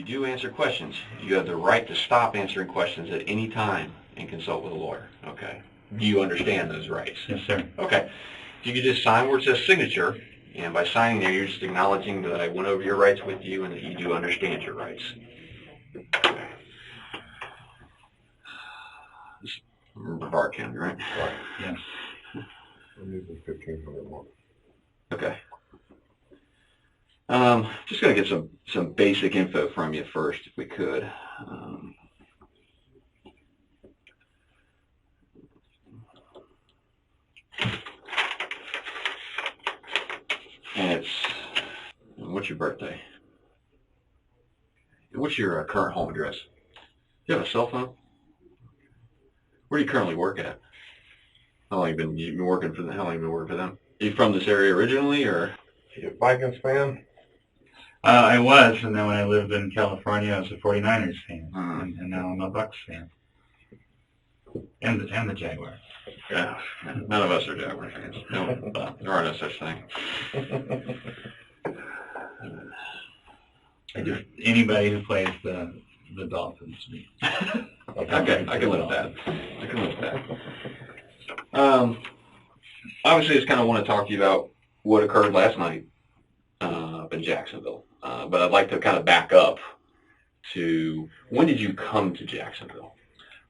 you do answer questions, you have the right to stop answering questions at any time and consult with a lawyer. Okay. Do you understand those rights? Yes, sir. Okay. You can just sign where it says signature, and by signing there, you're just acknowledging that I went over your rights with you and that you do understand your rights. Okay. Brevard County, right? Right. Yes. I'm using 1,500 more. Okay. Just going to get some basic info from you first, if we could. And what's your birthday? What's your current home address? Do you have a cell phone? Where do you currently work at? How long have you been working for them? How long have you been working for them? Are you from this area originally, or? Are you a Vikings fan? I was, and then when I lived in California, I was a 49ers fan, and now I'm a Bucs fan. And the Jaguars. Yeah, none of us are Jaguar fans. No, there are no such thing. Anybody who plays the Dolphins. Okay, I can live with that. I can live with that. Obviously, I just kind of want to talk to you about what occurred last night up in Jacksonville. But I'd like to kind of back up to, when did you come to Jacksonville?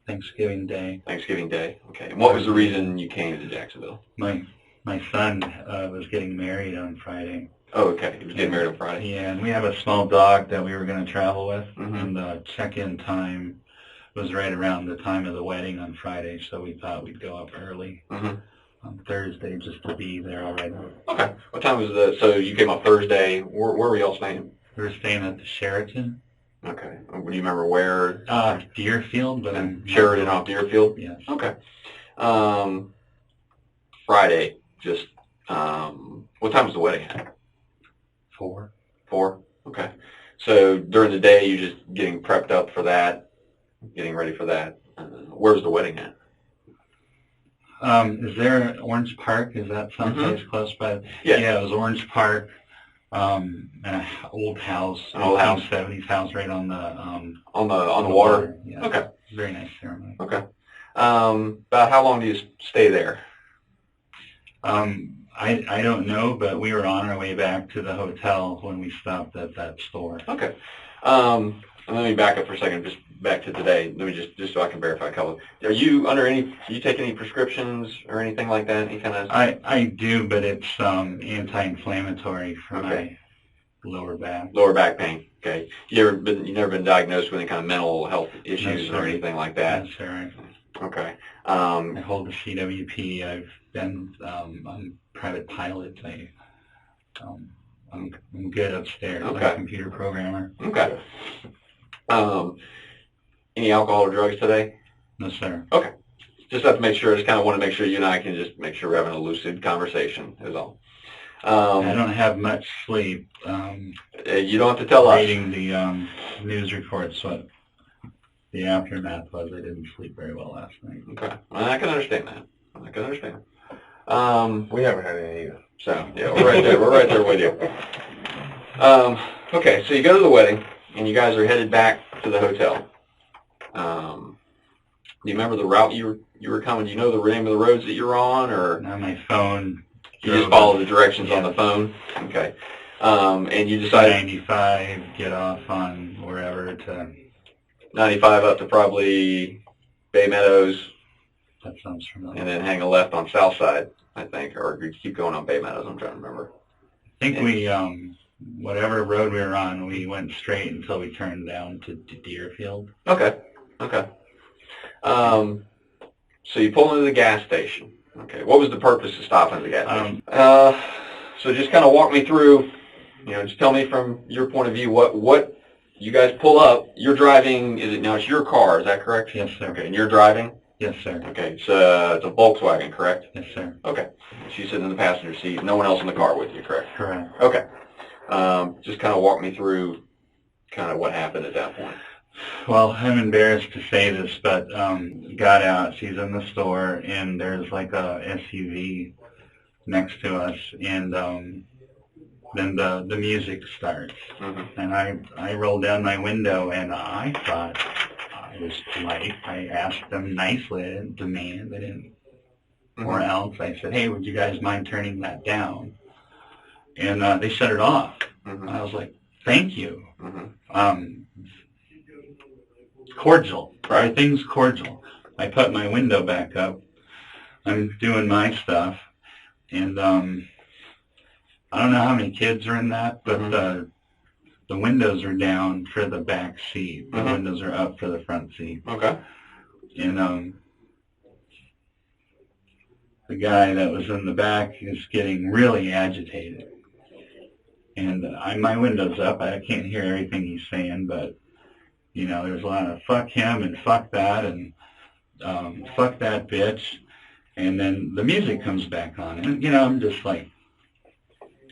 Thanksgiving Day. Thanksgiving Day. Okay. And what was the reason you came to Jacksonville? My son was getting married on Friday. Oh, okay. He was getting married on Friday. Yeah, and we have a small dog that we were going to travel with, Mm-hmm. and the check-in time was right around the time of the wedding on Friday, so we thought we'd go up early Mm-hmm. on Thursday just to be there already. Okay. What time was so you came up Thursday. Where were y'all staying? We were staying at the Sheraton. Okay. Do you remember where? Deerfield, but Sheridan off Deerfield? Yes. Okay. Friday, just, what time was the wedding at? 4. 4? Okay. So during the day, you're just getting prepped up for that, getting ready for that. Where was the wedding at? Is there Orange Park? Is that someplace close by? Yeah. Yeah, it was Orange Park. An old house, An old house. 1970s house, right on the On the water? Yeah. Okay. Very nice ceremony. Okay. About how long do you stay there? I don't know, but we were on our way back to the hotel when we stopped at that store. Okay. And let me back up for a second, just back to today. Let me just so I can verify a couple. Are you do you take any prescriptions or anything like that? Any kind of? I do, but it's anti-inflammatory for my lower back. Lower back pain. Okay. You never been diagnosed with any kind of mental health issues No, or anything like that? That's right. Okay. I hold the CWP. I've been on private pilot. I'm good upstairs. Okay. I'm a computer programmer. Okay. Any alcohol or drugs today? No, sir. Okay. Just have to make sure. I just kind of want to make sure you and I can just make sure we're having a lucid conversation is all. I don't have much sleep. You don't have to tell us. Reading the news reports, what the aftermath was. I didn't sleep very well last night. Okay. Well, I can understand that. I can understand. We haven't had any either. So, yeah, we're right there. We're right there with you. Okay, so you go to the wedding, and you guys are headed back to the hotel. Do you remember the route you were coming? Do you know the name of the roads that you were on, or? On my phone. You just follow the directions on the phone? Okay. And you decided 95, get off on wherever to... 95 up to probably Bay Meadows, That sounds familiar. and then hang a left on South Side, I think, or you keep going on Bay Meadows, I'm trying to remember. I think we, whatever road we were on, we went straight until we turned down to Deerfield. Okay, okay. So you pull into the gas station. Okay, what was the purpose of stopping at the gas station? So just kind of walk me through, just tell me from your point of view, what you guys pull up, you're driving, it's your car, is that correct? Yes, sir. Okay, and you're driving? Yes, sir. Okay, it's a Volkswagen, correct? Yes, sir. Okay, she's sitting in the passenger seat, no one else in the car with you, correct? Correct. Okay, just kind of walk me through kind of what happened at that point. Well, I'm embarrassed to say this, but got out. She's in the store, and there's like a SUV next to us, and then the music starts. Mm-hmm. And I rolled down my window, and I thought I was polite. I asked them nicely, I didn't demand, I didn't, or else I said, hey, would you guys mind turning that down? And they shut it off. Mm-hmm. I was like, thank you. Mm-hmm. Cordial. Right. Everything's cordial. I put my window back up. I'm doing my stuff. And I don't know how many kids are in that, but the windows are down for the back seat. The windows are up for the front seat. Okay. And the guy that was in the back is getting really agitated. And my window's up. I can't hear everything he's saying, but, you know, there's a lot of fuck him and fuck that and fuck that bitch. And then the music comes back on. And, you know, I'm just like,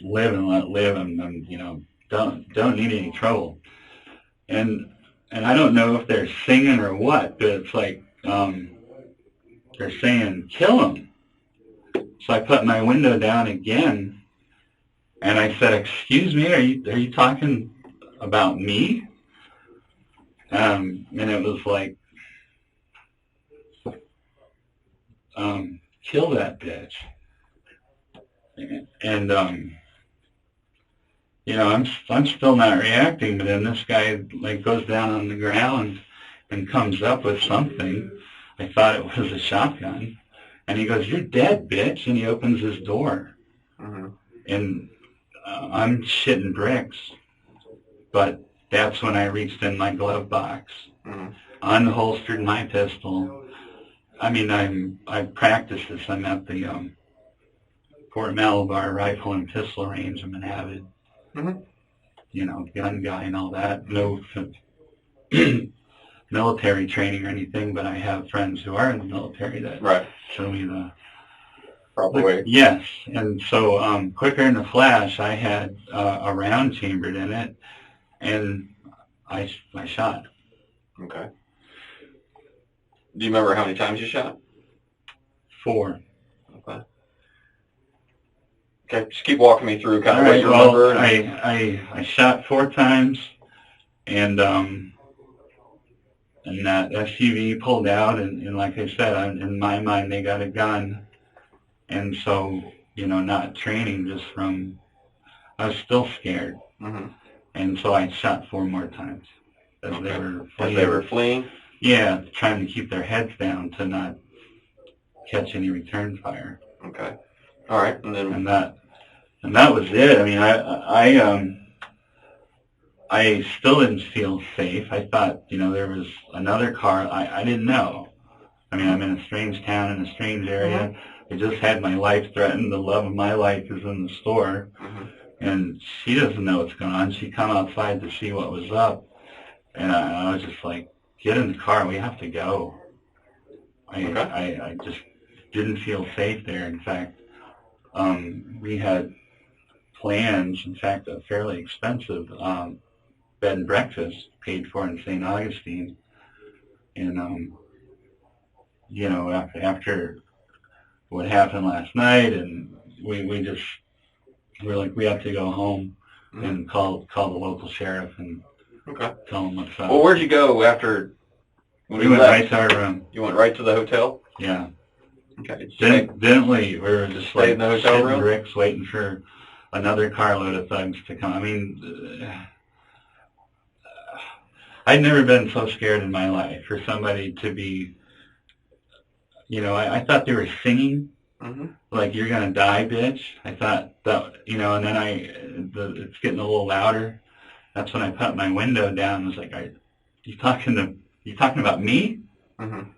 live and let live. I'm you know, don't need any trouble. And I don't know if they're singing or what, but it's like they're saying, kill him. So I put my window down again. And I said, excuse me, are you talking about me? And it was like, kill that bitch. And, you know, I'm still not reacting, but then this guy, like, goes down on the ground and comes up with something. I thought it was a shotgun. And he goes, you're dead, bitch. And he opens his door. And I'm shitting bricks, but that's when I reached in my glove box, unholstered my pistol. I mean, I practiced this. I'm at the Fort Malabar rifle and pistol range. I'm an avid, you know, gun guy and all that. No military training or anything, but I have friends who are in the military that show me the proper way. Yes, and so quicker in the flash, I had a round chambered in it, and I shot. Okay. Do you remember how many times you shot? 4. Okay. Okay, just keep walking me through kind of what you remember. I shot 4 times, and that SUV pulled out, and like I said, in my mind, they got a gun. And so, you know, not training, just from, I was still scared. And so I shot 4 more times as they were fleeing. As they were fleeing? Yeah, trying to keep their heads down to not catch any return fire. Okay. All right. And then and that was it. I mean, I still didn't feel safe. I thought, you know, there was another car. I didn't know. I mean, I'm in a strange town, in a strange area. I just had my life threatened. The love of my life is in the store. And she doesn't know what's going on. She come outside to see what was up. And I was just like, get in the car. We have to go. I just didn't feel safe there. In fact, we had plans, in fact, a fairly expensive bed and breakfast paid for in St. Augustine. And, you know, after what happened last night, and we were like, we have to go home and call the local sheriff and tell them what's up. Well, where'd you go after when we you went left? Right to our room. You went right to the hotel? Yeah. Okay. Didn't leave. We were just like in the hotel room? bricks waiting for another carload of thugs to come. I mean, I'd never been so scared in my life for somebody to be, you know, I thought they were singing, like, you're going to die, bitch. I thought that, you know, and then it's getting a little louder. That's when I put my window down and was like, you talking about me? And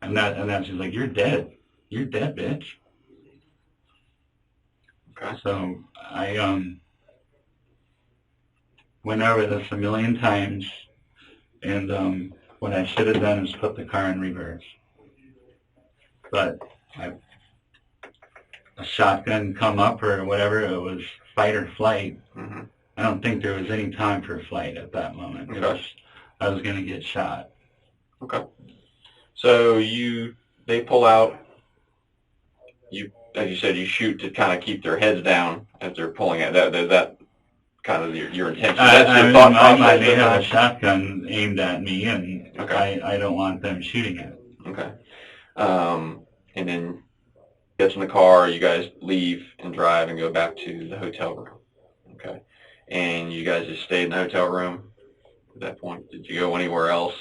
then she's like, you're dead, bitch. Okay. So I went over this a million times, and what I should have done is put the car in reverse. But a shotgun come up or whatever, it was fight or flight. I don't think there was any time for flight at that moment. I was going to get shot. Okay. So they pull out, as you said, you shoot to kind of keep their heads down as they're pulling out. Is that kind of your intention? That's your thought process. They have a shotgun aimed at me, and okay. I don't want them shooting it. Okay. And then gets in the car, you guys leave and drive and go back to the hotel room. Okay. And you guys just stayed in the hotel room at that point? Did you go anywhere else?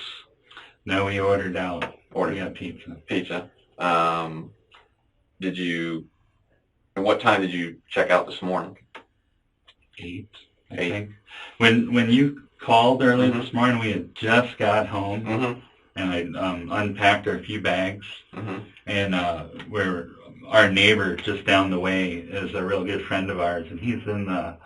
No, we ordered out. We got pizza. Pizza. And what time did you check out this morning? 8, I think. When you called early mm-hmm. this morning, we had just got home, mm-hmm. and I unpacked our few bags, mm-hmm. and our neighbor just down the way is a real good friend of ours, and he's in the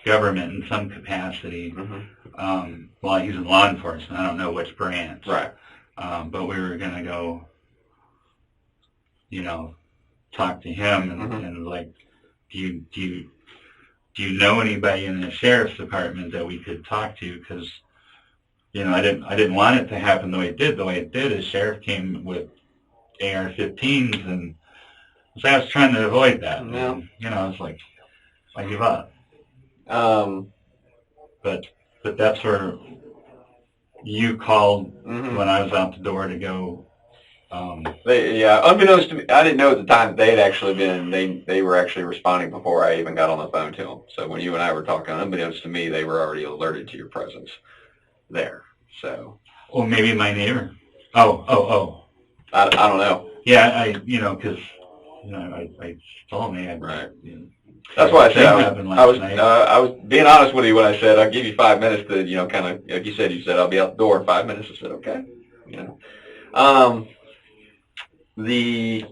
government in some capacity. Mm-hmm. Well, he's in law enforcement. I don't know which branch. Right. But we were going to go, talk to him and, mm-hmm. and like, do you know anybody in the sheriff's department that we could talk to? Because, I didn't want it to happen the way it did. The way it did is sheriff came with AR-15s, and so I was trying to avoid that. Yeah. And, I was like, I give up. But that's where you called mm-hmm. when I was out the door to go. Unbeknownst to me, I didn't know at the time that they had actually been, they were actually responding before I even got on the phone to them. So when you and I were talking, unbeknownst to me, they were already alerted to your presence there. So. Well, maybe my neighbor. Oh. I don't know. Yeah, because, I told me. Right. That's why I said I was being honest with you when I said I'll give you 5 minutes to, kind of, like you said I'll be out the door in 5 minutes. I said, okay. The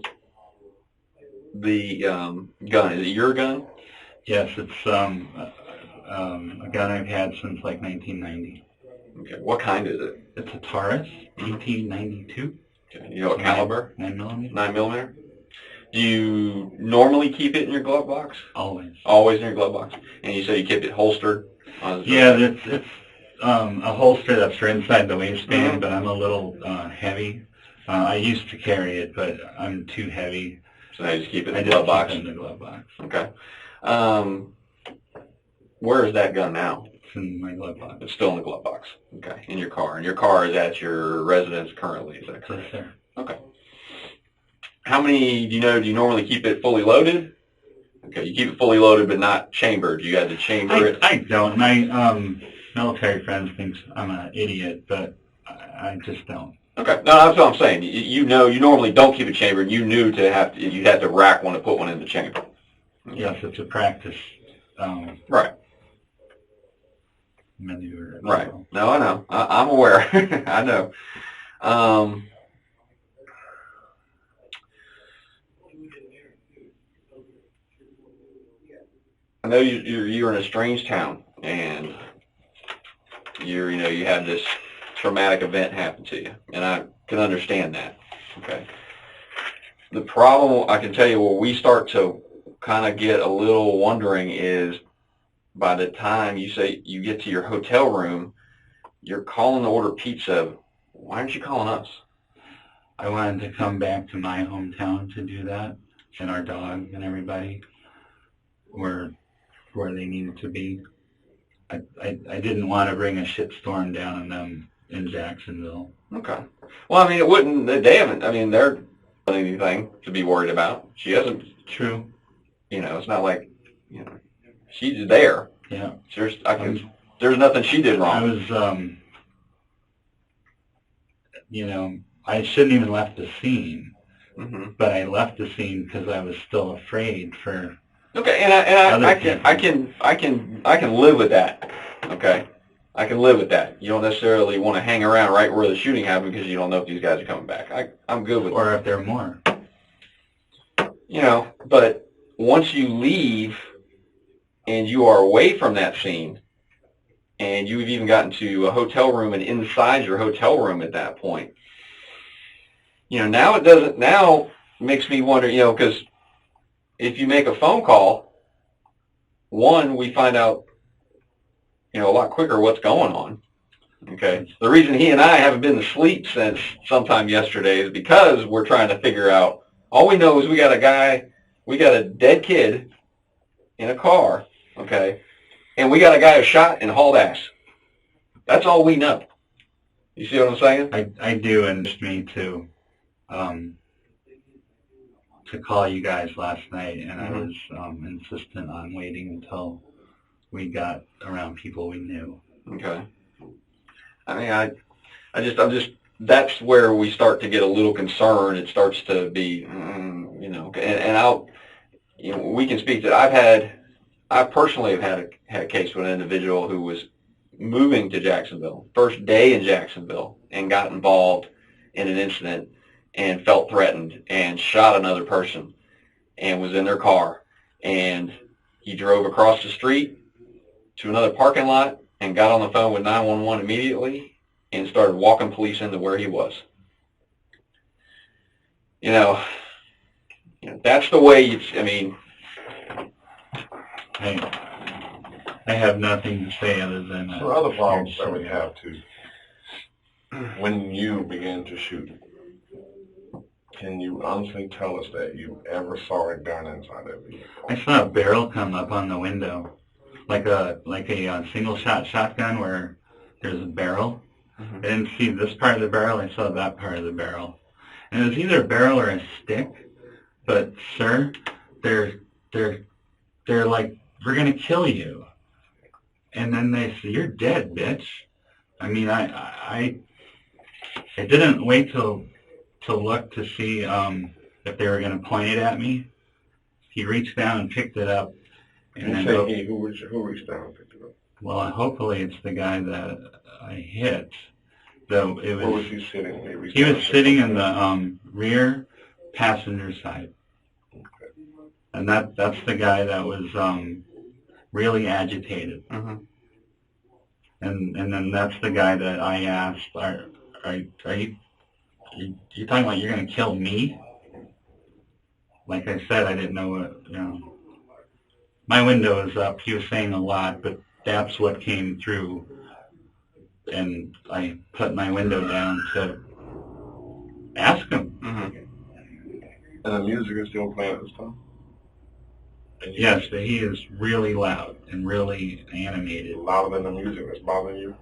gun, is it your gun? Yes, it's a gun I've had since like 1990. Okay, what kind is it? It's a Taurus, 1892. Okay. You know what caliber? 9mm. 9mm. Do you normally keep it in your glove box? Always. Always in your glove box. And you said you kept it holstered? Yeah, it's a holster that's for inside the waistband, mm-hmm. but I'm a little heavy. I used to carry it, but I'm too heavy. So now you just keep it in the glove box? Keep it in the glove box. Okay. Where is that gun now? It's in my glove box. It's still in the glove box. Okay. In your car. And your car is at your residence currently, is that correct? Yes, sir. Okay. How many, do you normally keep it fully loaded? Okay, you keep it fully loaded but not chambered. You had to chamber it? I don't. My military friends think I'm an idiot, but I just don't. Okay, no, that's what I'm saying. You normally don't keep it chambered. You knew you had to rack one to put one in the chamber. Okay. Yes, it's a practice. Right. Maneuver. Right. No, I know. I'm aware. I know. I know you're in a strange town, and you had this traumatic event happen to you, and I can understand that. Okay. The problem, I can tell you, where we start to kind of get a little wondering is by the time you say you get to your hotel room, you're calling to order pizza. Why aren't you calling us? I wanted to come back to my hometown to do that, and our dog and everybody were where they needed to be. I didn't want to bring a shitstorm down on them in Jacksonville. Okay. Well, I mean, it wouldn't. They haven't. I mean, they're not anything to be worried about. She hasn't. True. It's not like she's there. Yeah. There's nothing she did wrong. I was I shouldn't even left the scene, mm-hmm. but I left the scene because I was still afraid for. Okay, and I can live with that. Okay, I can live with that. You don't necessarily want to hang around right where the shooting happened because you don't know if these guys are coming back. I'm good with that. Or if there are more. But once you leave and you are away from that scene, and you've even gotten to a hotel room and inside your hotel room at that point, now it makes me wonder, because if you make a phone call, one, we find out, a lot quicker what's going on. Okay. The reason he and I haven't been to sleep since sometime yesterday is because we're trying to figure out, all we know is we got a dead kid in a car, okay, and we got a guy who shot and hauled ass. That's all we know. You see what I'm saying? I do, and it's me to call you guys last night, and I was insistent on waiting until we got around people we knew. Okay. I mean, I'm just, that's where we start to get a little concerned. It starts to be, you know, and you know, we can speak that I personally have had a case with an individual who was moving to Jacksonville, first day in Jacksonville, and got involved in an incident and felt threatened and shot another person and was in their car. And he drove across the street to another parking lot and got on the phone with 911 immediately and started walking police into where he was. You know, that's the way I mean. I have nothing to say other than there are other problems that we have too. When you began to shoot, can you honestly tell us that you ever saw a gun inside that vehicle? I saw a barrel come up on the window, like a single shot shotgun where there's a barrel. Mm-hmm. I didn't see this part of the barrel. I saw that part of the barrel, and it was either a barrel or a stick. But sir, they're like, we're gonna kill you, and then they say, you're dead, bitch. I mean, I didn't wait to look to see if they were gonna point it at me. He reached down and picked it up. And you say he, who reached down and picked it up? Well, hopefully it's the guy that I hit. Though it was. Where was he sitting? He was sitting in the rear passenger side. Okay. And that's the guy that was really agitated. Mm-hmm. And then that's the guy that I asked, are you talking about you're going to kill me? Like I said, I didn't know what, you know. My window is up. He was saying a lot, but that's what came through. And I put my window down to ask him. Mm-hmm. And the music is still playing at this time? Yes, but he is really loud and really animated. Louder than the music that's bothering you?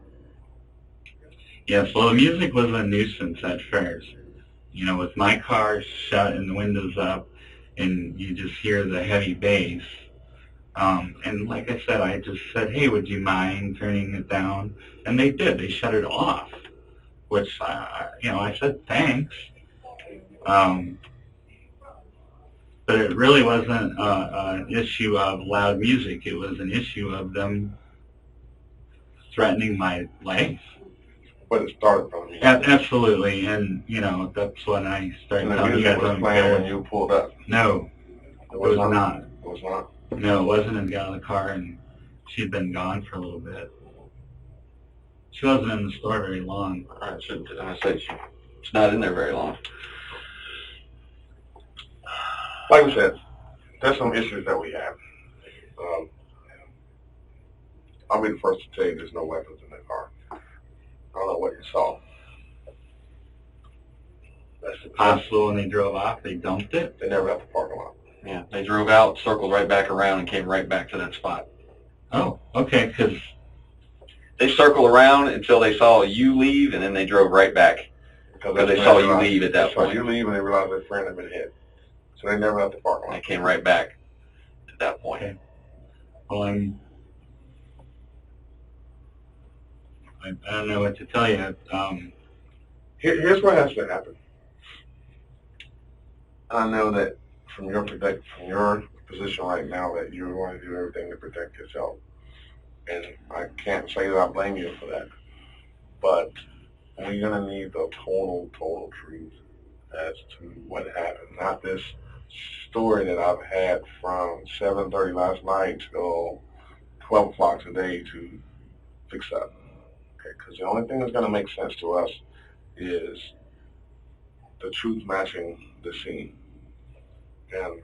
Yes, well, the music was a nuisance at first. You know, with my car shut and the windows up, and you just hear the heavy bass. And like I said, I just said, hey, would you mind turning it down? And they did. They shut it off, which, I said thanks. But it really wasn't an issue of loud music. It was an issue of them threatening my life. But it started from you. Absolutely, and that's when I started telling you guys. And the music was playing when you pulled up? No, it was not. It was not? No, it wasn't. And got in the car, and she'd been gone for a little bit. She wasn't in the store very long. I say it's not in there very long. Like we said, there's some issues that we have. I'll be the first to tell you there's no weapons in the car. I don't know what you saw. That's possible. When they drove off, they dumped it. They never left the parking lot. Yeah, they drove out, circled right back around, and came right back to that spot. Oh, okay, because they circled around until they saw you leave, and then they drove right back because they saw you leave at that point. They saw you leave, and they realized their friend had been hit. So they never left the parking lot. They came right back at that point. Okay. Well, I don't know what to tell you. Here's what has to happen. I know that from your position right now that you're going to do everything to protect yourself. And I can't say that I blame you for that. But we're going to need the total truth as to what happened. Not this story that I've had from 7:30 last night till 12 o'clock today to fix up. Okay, because the only thing that's going to make sense to us is the truth matching the scene. And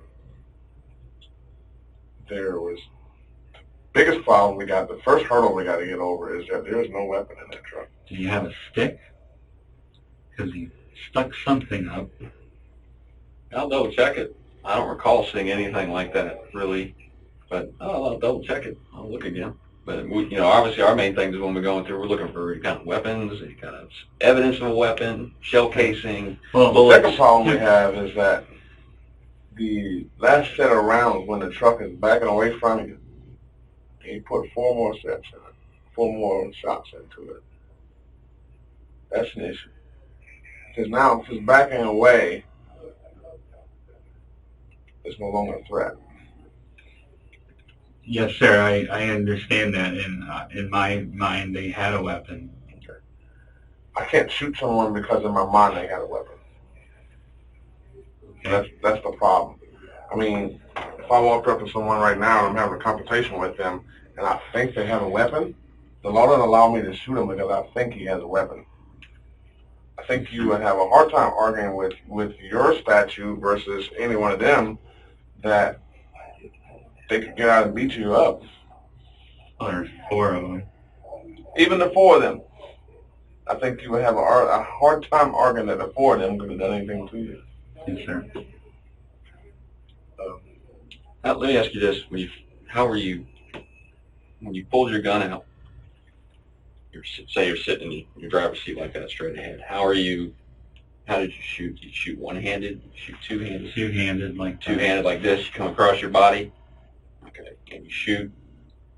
there was the biggest problem we got, the first hurdle we got to get over is that there is no weapon in that truck. Do you have a stick? Because he stuck something up. I'll double check it. I don't recall seeing anything like that, really. But I'll double check it. I'll look again. But obviously our main thing is when we're going through, we're looking for any kind of weapons, any kind of evidence of a weapon, shell casing, The bullets. second problem we have is that the last set of rounds, when the truck is backing away from you, he put 4 more sets in it, 4 more shots into it. That's an issue. Because now, if it's backing away, it's no longer a threat. Yes, sir. I understand that. In my mind, they had a weapon. Okay. I can't shoot someone because in my mind they had a weapon. Okay. That's the problem. I mean, if I walked up to someone right now and I'm having a conversation with them and I think they have a weapon, the law doesn't allow me to shoot him because I think he has a weapon. I think you would have a hard time arguing with your statute versus any one of them that they could get out and beat you up. Well, there's 4 of them. Even the 4 of them. I think you would have a hard time arguing that the 4 of them could have done anything to you. Yes, sir. Let me ask you this: when you pulled your gun out? Say you're sitting in your driver's seat like that, straight ahead. How did you shoot? Did you shoot one-handed? Did you shoot two-handed? Two-handed, like two-handed, like this. You come across your body. Okay, and you shoot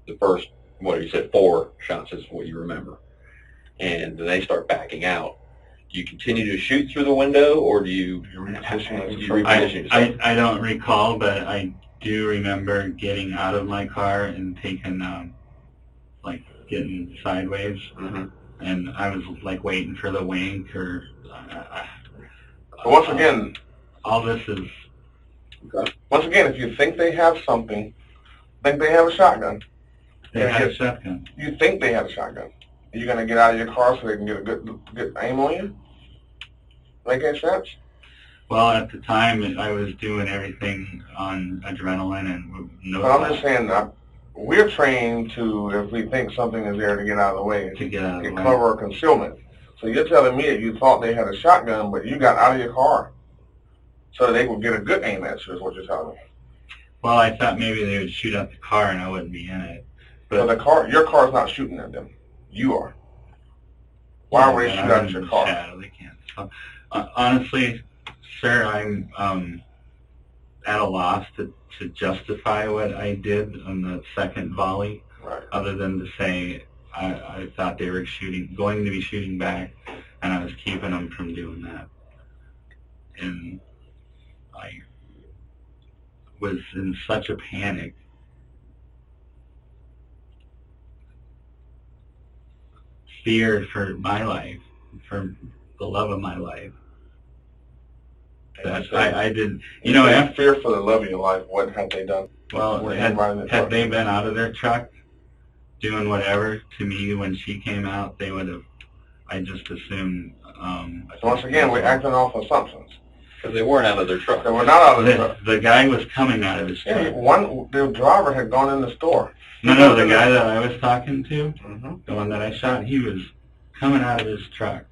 the first. What you said, 4 shots is what you remember, and then they start backing out. Do you continue to shoot through the window, or do you reposition? I don't recall, but I do remember getting out of my car and taking getting sideways, and I was like waiting for the wink or. Once again, all this is. Okay. Once again, if you think they have something, think they have a shotgun. They have a shotgun. You think they have a shotgun. Are you going to get out of your car so they can get a good aim on you? Make any sense? Well, at the time, I was doing everything on adrenaline and no. But I'm just saying that we're trained to, if we think something is there, to get out of the way, to get out of the way. Cover or concealment. So you're telling me that you thought they had a shotgun, but you got out of your car so they would get a good aim at you, is what you're telling me. Well, I thought maybe they would shoot at the car and I wouldn't be in it. But your car's not shooting at them. You are. Why would they shoot at your car? They can't. So, honestly, sir, I'm at a loss to justify what I did on the second volley, right, other than to say I thought they were going to be shooting back, and I was keeping them from doing that. And I was in such a panic. Fear for my life, for the love of my life. That I didn't, fear for the love of your life. What had they done? Well, had they been out of their truck doing whatever to me when she came out, they would have. I just assumed. Once again, we're acting off assumptions. Because they weren't out of their truck. They were not out of their truck. The guy was coming out of his truck. Yeah, the driver had gone in the store. No, the guy that I was talking to, the one that I shot, he was coming out of his truck.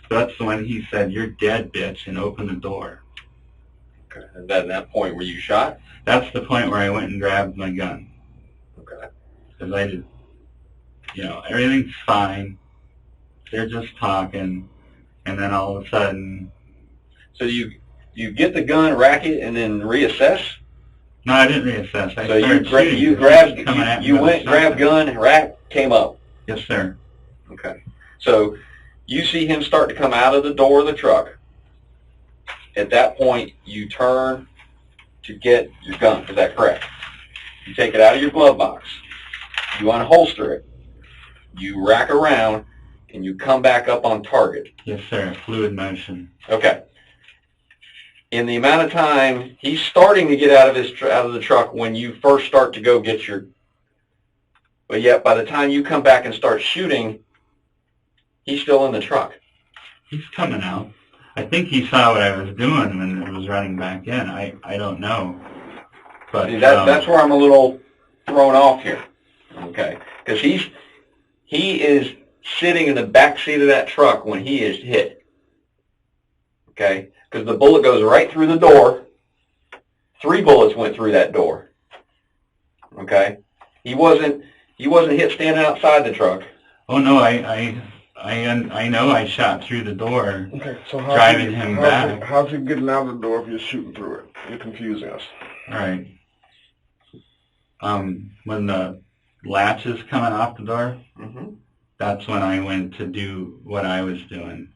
So that's when he said, "You're dead, bitch," and opened the door. Okay. And at that point, were you shot? That's the point where I went and grabbed my gun. Okay. Because I did, everything's fine. They're just talking, and then all of a sudden. So you get the gun, rack it, and then reassess? No, I didn't reassess. So you went, grabbed gun, rack, came up. Yes, sir. Okay. So you see him start to come out of the door of the truck. At that point, you turn to get your gun. Is that correct? You take it out of your glove box. You unholster it. You rack around, and you come back up on target. Yes, sir. Fluid motion. Okay. In the amount of time he's starting to get out of the truck when you first start to go get your, but yet by the time you come back and start shooting, he's still in the truck. He's coming out. I think he saw what I was doing when I was running back in. I don't know. But see, that's where I'm a little thrown off here. Okay, because he is sitting in the back seat of that truck when he is hit. Okay. Because the bullet goes right through the door. 3 bullets went through that door. Okay? He wasn't hit standing outside the truck. Oh no, I know I shot through the door, Okay, so driving him back. How's he getting out of the door if you're shooting through it? You're confusing us. All right. When the latch is coming off the door, that's when I went to do what I was doing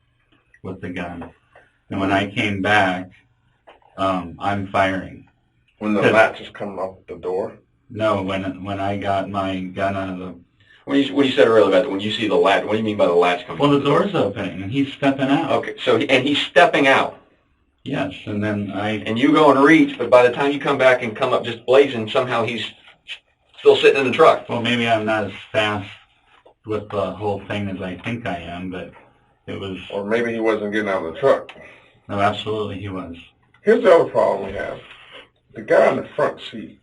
with the gun. And when I came back, I'm firing. When the latch is coming off the door? No, when I got my gun out of the... When you said earlier about when you see the latch, what do you mean by the latch coming? Well, the door's opening and he's stepping out. Okay, so he's stepping out. Yes, and then And you go and reach, but by the time you come back and come up just blazing, somehow he's still sitting in the truck. Well, maybe I'm not as fast with the whole thing as I think I am, but it was... Or maybe he wasn't getting out of the truck. No, absolutely he was. Here's the other problem we have. The guy in the front seat,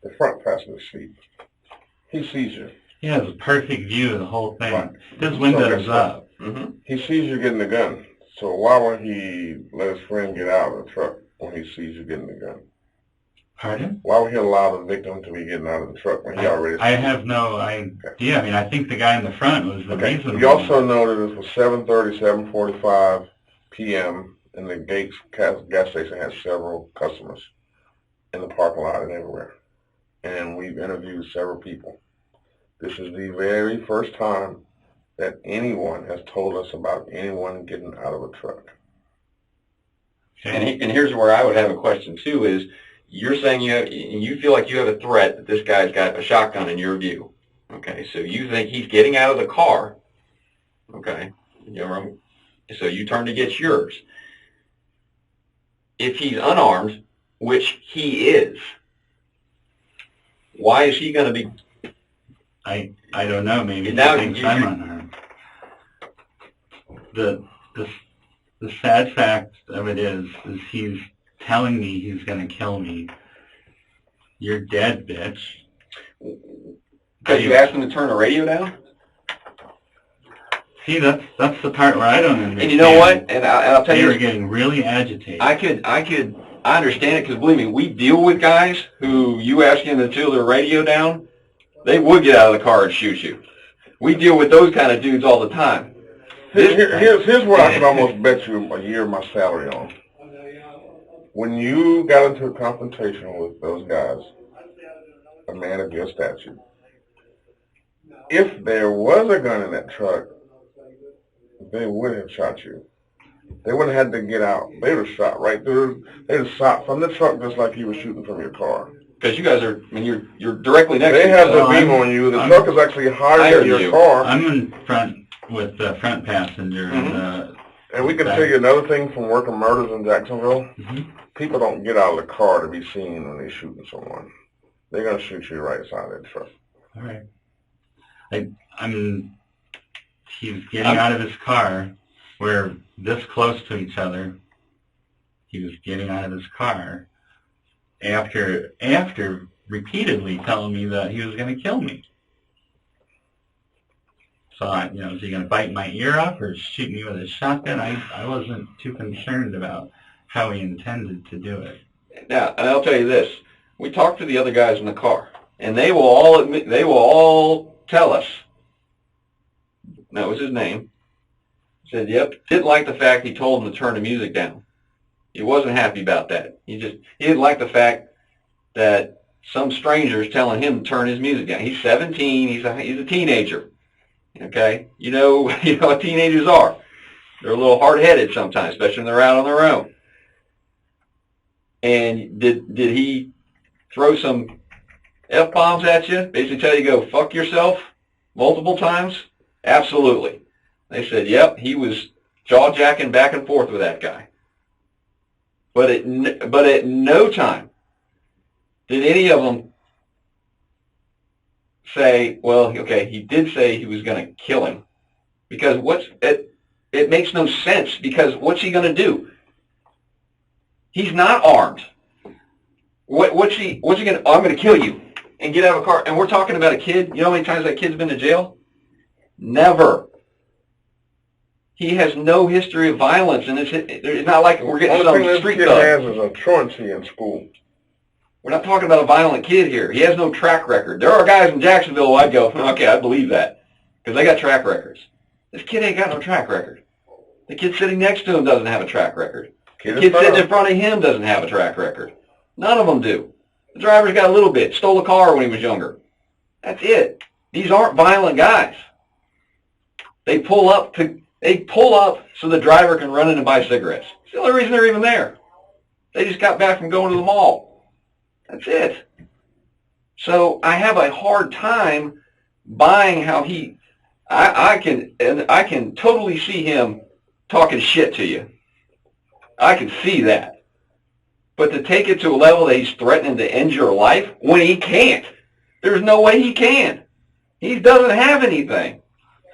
the front passenger seat, he sees you. He has a perfect view of the whole thing. Right. His window's up. He sees you getting the gun. So why would he let his friend get out of the truck when he sees you getting the gun? Pardon? Why would he allow the victim to be getting out of the truck when he already... I have no idea. I mean, I think the guy in the front was the reason. You also know that it was 7:30, 7:45 p.m. and the Gates gas station had several customers in the parking lot and everywhere. And we've interviewed several people. This is the very first time that anyone has told us about anyone getting out of a truck. And here's where I would have a question too: is you're saying you feel like you have a threat that this guy's got a shotgun in your view. Okay, so you think he's getting out of the car. Okay, so you turn to get yours. If he's unarmed, which he is, why is he going to be? I don't know. Maybe he Now thinks I'm unarmed. The sad fact of it is he's telling me he's going to kill me. You're dead, bitch. Because you asked him to turn the radio down? See, that's the part where I don't understand. And you know what? And I'll tell you, they were getting really agitated. I understand it because believe me, we deal with guys who you ask them to turn their radio down, they would get out of the car and shoot you. We deal with those kind of dudes all the time. Here's what I could almost bet you a year of my salary on. When you got into a confrontation with those guys, a man of your stature, if there was a gun in that truck, they would have shot you. They wouldn't have had to get out. They would have shot right through. They would have shot from the truck just like you were shooting from your car. Because you guys are, I mean, you're directly next to They each have other. the beam on you. The truck is actually higher than your car. I'm in front with the front passenger. And we can tell you another thing from working murders in Jacksonville. People don't get out of the car to be seen when they're shooting someone. They're going to shoot you right inside that truck. All right. He's getting out of his car. We're this close to each other. He was getting out of his car after repeatedly telling me that he was going to kill me. So, is he going to bite my ear off or shoot me with a shotgun? I wasn't too concerned about how he intended to do it. Now, and I'll tell you this. We talked to the other guys in the car, and they will all admit, they will all tell us, that was his name, said, yep, didn't like the fact he told him to turn the music down. He wasn't happy about that. He didn't like the fact that some stranger is telling him to turn his music down. He's 17. He's a teenager. Okay, you know what teenagers are. They're a little hard-headed sometimes, especially when they're out on their own. And did he throw some F-bombs at you? Basically tell you to go fuck yourself multiple times? Absolutely. They said, yep, he was jaw-jacking back and forth with that guy. But at no time did any of them say, well, okay, he did say he was going to kill him. Because it makes no sense, because what's he going to do? He's not armed. What's he going to, I'm going to kill you and get out of a car. And we're talking about a kid. You know how many times that kid's been to jail? Never. He has no history of violence, and it's not like we're getting some street thug. All the thing this kid has is a truancy in school. We're not talking about a violent kid here. He has no track record. There are guys in Jacksonville who I'd go, okay, I believe that, because they got track records. This kid ain't got no track record. The kid sitting next to him doesn't have a track record. The kid sitting in front of him doesn't have a track record. None of them do. The driver's got a little bit. Stole a car when he was younger. That's it. These aren't violent guys. They pull up so the driver can run in and buy cigarettes. It's the only reason they're even there. They just got back from going to the mall. That's it. So I have a hard time buying how I can totally see him talking shit to you. I can see that. But to take it to a level that he's threatening to end your life when he can't. There's no way he can. He doesn't have anything.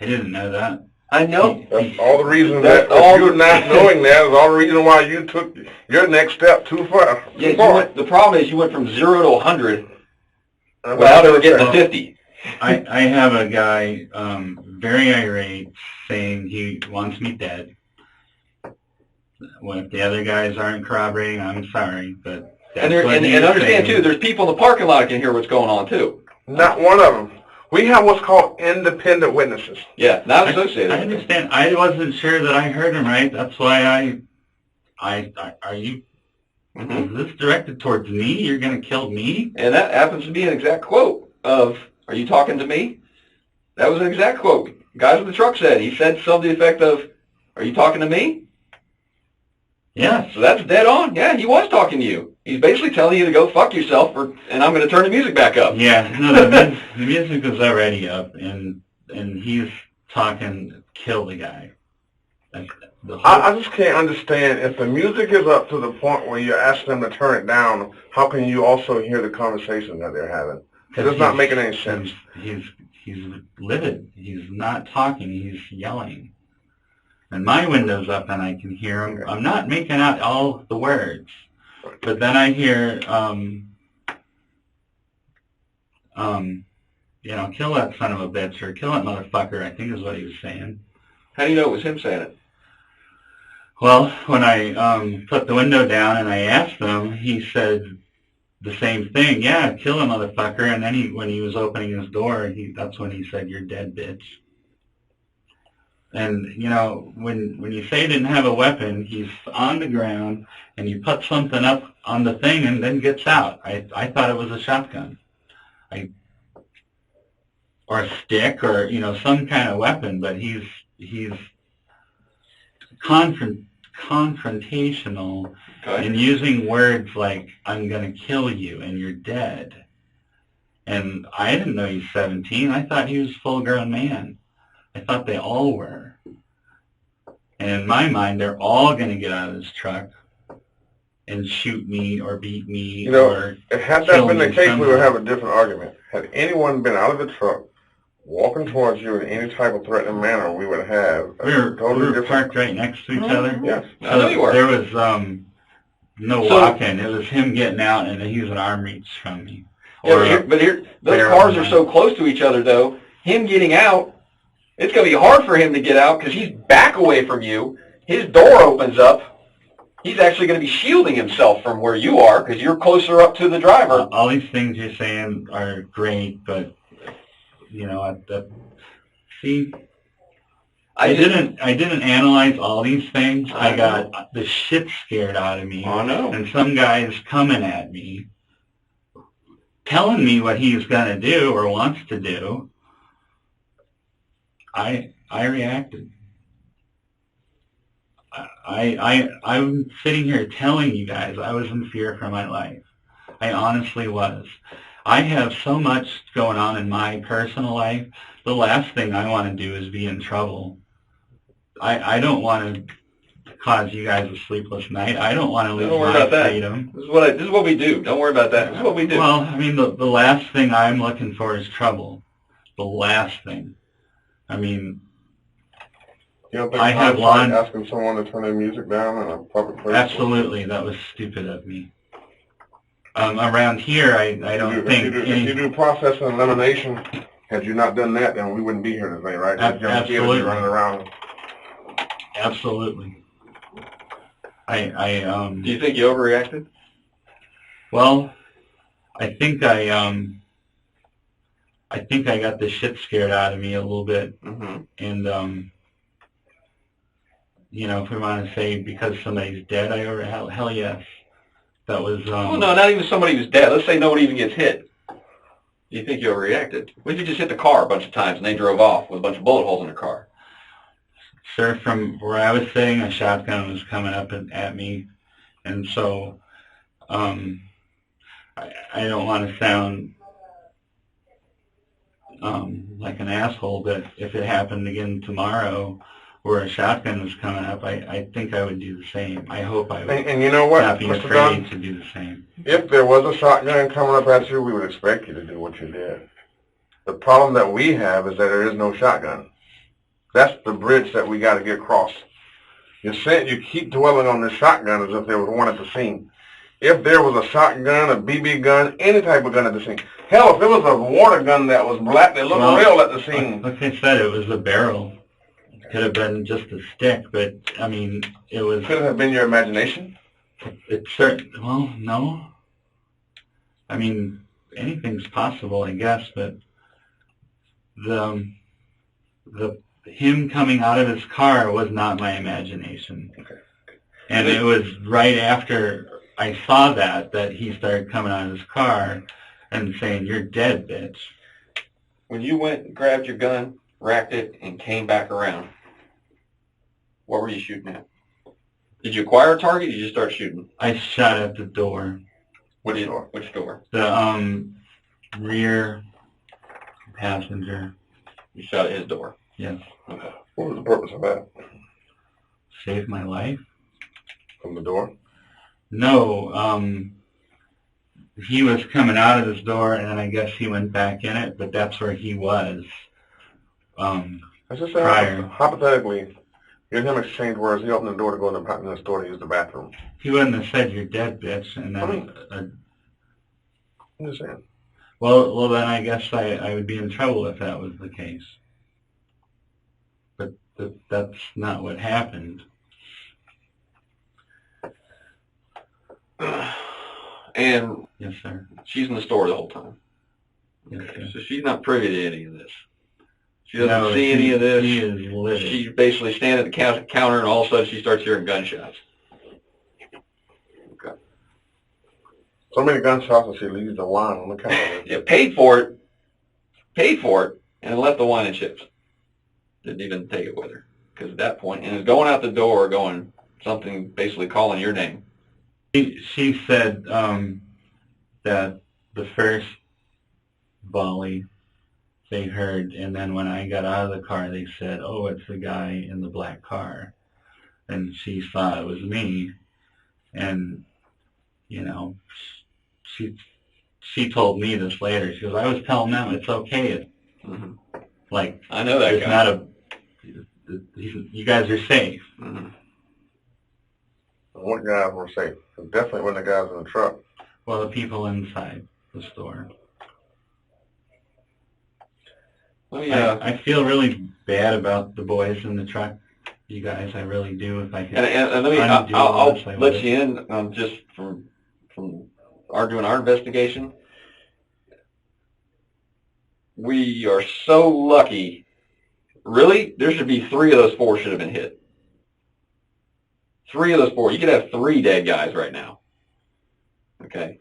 I didn't know that. I know. That's all the reason that you're not knowing that is all the reason why you took your next step too far. Yeah, the problem is you went from 0 to 100 without ever getting to 50. I have a guy very irate saying he wants me dead. Well, if the other guys aren't corroborating, I'm sorry, but that's and understand too, there's people in the parking lot that can hear what's going on too. Not one of them. We have what's called independent witnesses. Yeah, not associated. I understand. I wasn't sure that I heard him right. That's why are you, is this directed towards me? You're going to kill me? And that happens to be an exact quote of, are you talking to me? That was an exact quote. Guys in the truck said, he said something to the effect of, are you talking to me? Yeah. So that's dead on. Yeah, he was talking to you. He's basically telling you to go fuck yourself, and I'm going to turn the music back up. Yeah, no, the music was already up, and he's talking, kill the guy. I just can't understand, if the music is up to the point where you're asking them to turn it down, how can you also hear the conversation that they're having? It's not making any sense. He's livid. He's not talking. He's yelling. And my window's up and I can hear him. I'm not making out all the words. But then I hear, kill that son of a bitch or kill that motherfucker, I think is what he was saying. How do you know it was him saying it? Well, when I put the window down and I asked him, he said the same thing. Yeah, kill a motherfucker. And then when he was opening his door, that's when he said, you're dead, bitch. And, when you say he didn't have a weapon, he's on the ground, and you put something up on the thing and then gets out. I thought it was a shotgun. Or a stick or, some kind of weapon, but he's confrontational and using words like, I'm going to kill you and you're dead. And I didn't know he's 17. I thought he was a full-grown man. I thought they all were. And in my mind, they're all going to get out of this truck and shoot me or beat me or had that been the case, we would have a different argument. Had anyone been out of the truck, walking towards you in any type of threatening manner, we would have we were parked right next to each other. Yes. So there was no walking. It was him getting out and he was an arm reach from me. But here, those cars are so close to each other, though. Him getting out, it's going to be hard for him to get out because he's back away from you. His door opens up. He's actually going to be shielding himself from where you are because you're closer up to the driver. All these things you're saying are great, but I didn't analyze all these things. I got the shit scared out of me. I know. And some guy's coming at me, telling me what he's going to do or wants to do. I reacted. I'm sitting here telling you guys I was in fear for my life. I honestly was. I have so much going on in my personal life. The last thing I want to do is be in trouble. I don't want to cause you guys a sleepless night. I don't want to lose my freedom. This is what we do. Don't worry about that. This is what we do. Well, I mean, the last thing I'm looking for is trouble. The last thing. I mean, you don't think I have lawn asking someone to turn their music down in a public place? Absolutely, that was stupid of me. Around here, I don't think... If you do process and elimination, had you not done that, then we wouldn't be here today, right? Absolutely. Running around. Absolutely. Do you think you overreacted? Well, I think I got the shit scared out of me a little bit, Mm-hmm. and you know, if we want to say because somebody's dead, hell yes, that was Well, no, not even somebody who's dead. Let's say nobody even gets hit. Do you think you overreacted? What if you just hit the car a bunch of times and they drove off with a bunch of bullet holes in their car? Sir, from where I was sitting, a shotgun was coming up at me, and so I don't want to sound like an asshole, but if it happened again tomorrow where a shotgun was coming up, I think I would do the same. I hope I would And you know what, not be Mr. afraid Dunn? to do the same. If there was a shotgun coming up at you, we would expect you to do what you did. The problem that we have is that there is no shotgun. That's the bridge that we got to get across. You keep dwelling on the shotgun as if there was one at the scene. If there was a shotgun, a BB gun, any type of gun at the scene. Hell, if it was a water gun that was black that looked real at the scene. Like I said, it was a barrel. Could have been just a stick, but I mean, it was. Could it have been your imagination? Well, no. I mean, anything's possible, I guess, but him coming out of his car was not my imagination. Okay. And it was right after I saw that he started coming out of his car and saying, "You're dead, bitch." When you went and grabbed your gun, racked it, and came back around, what were you shooting at? Did you acquire a target or did you just start shooting? I shot at the door. Which door? Which door? The rear passenger. You shot at his door? Yes. Okay. What was the purpose of that? Saved my life? From the door? No, he was coming out of his door, and I guess he went back in it, but that's where he was I just prior. say, hypothetically, you and him exchange words. He opened the door to go in the store to use the bathroom. He wouldn't have said, "You're dead, bitch," and then... I'm just saying. Well, then I guess I would be in trouble if that was the case. But that's not what happened. And Yes, sir. she's in the store the whole time. Yes, sir. So she's not privy to any of this. She doesn't No, see any of this. She is livid. She's basically standing at the counter, and all of a sudden she starts hearing gunshots. Okay. So many gunshots and she leaves the wine on the counter. Yeah, paid for it, and left the wine and chips. Didn't even take it with her. Because at that point, and is going out the door going something, basically calling your name. She said that the first volley they heard, and then when I got out of the car, they said, "Oh, it's the guy in the black car," and she thought it was me, and you know, she told me this later. She goes, "I was telling them it's okay. Mm-hmm. Like I know that it's guy. not a. You guys are safe." Mm-hmm. What guys were safe? It definitely wasn't the guys in the truck. Well, the people inside the store. Oh yeah. I feel really bad about the boys in the truck. You guys, I really do. If I could, And let me, I'll let you in just from doing our investigation. We are so lucky. Really, there should be 3 of those 4 should have been hit. 3 of those 4. You could have 3 dead guys right now. Okay.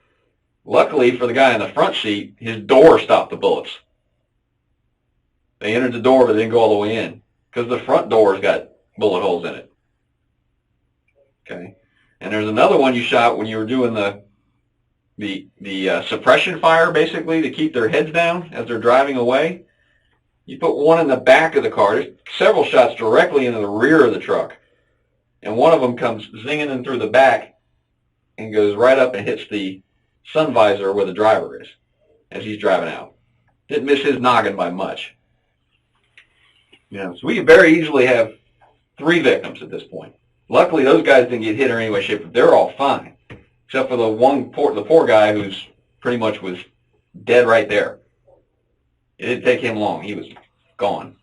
Luckily for the guy in the front seat, his door stopped the bullets. They entered the door, but they didn't go all the way in because the front door's got bullet holes in it. Okay. And there's another one you shot when you were doing the suppression fire, basically, to keep their heads down as they're driving away. You put one in the back of the car. There's several shots directly into the rear of the truck. And one of them comes zinging in through the back and goes right up and hits the sun visor where the driver is as he's driving out. Didn't miss his noggin by much. Yeah, so we could very easily have 3 victims at this point. Luckily, those guys didn't get hit or any way, shape, but they're all fine, except for the poor guy who's pretty much was dead right there. It didn't take him long; he was gone.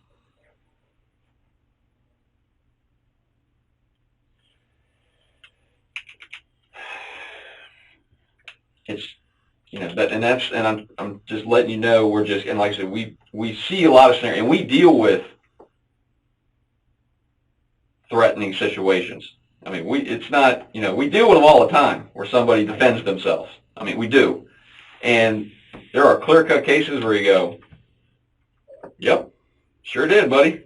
It's You know, I'm just letting you know, we're just, and like I said, we see a lot of scenarios, and we deal with threatening situations. I mean, it's not, you know, we deal with them all the time where somebody defends themselves. I mean, we do. And there are clear-cut cases where you go, yep, sure did, buddy.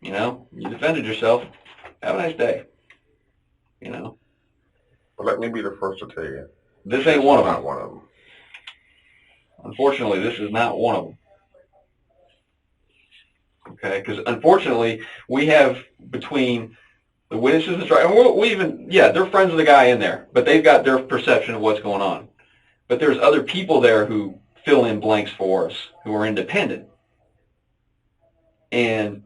You know, you defended yourself. Have a nice day. You know. Well, let me be the first to tell you. This ain't one of them. Not one of them. Unfortunately, this is not one of them. Okay, because unfortunately, we have between the witnesses and the trial, and we even, yeah, they're friends of the guy in there, but they've got their perception of what's going on. But there's other people there who fill in blanks for us, who are independent. And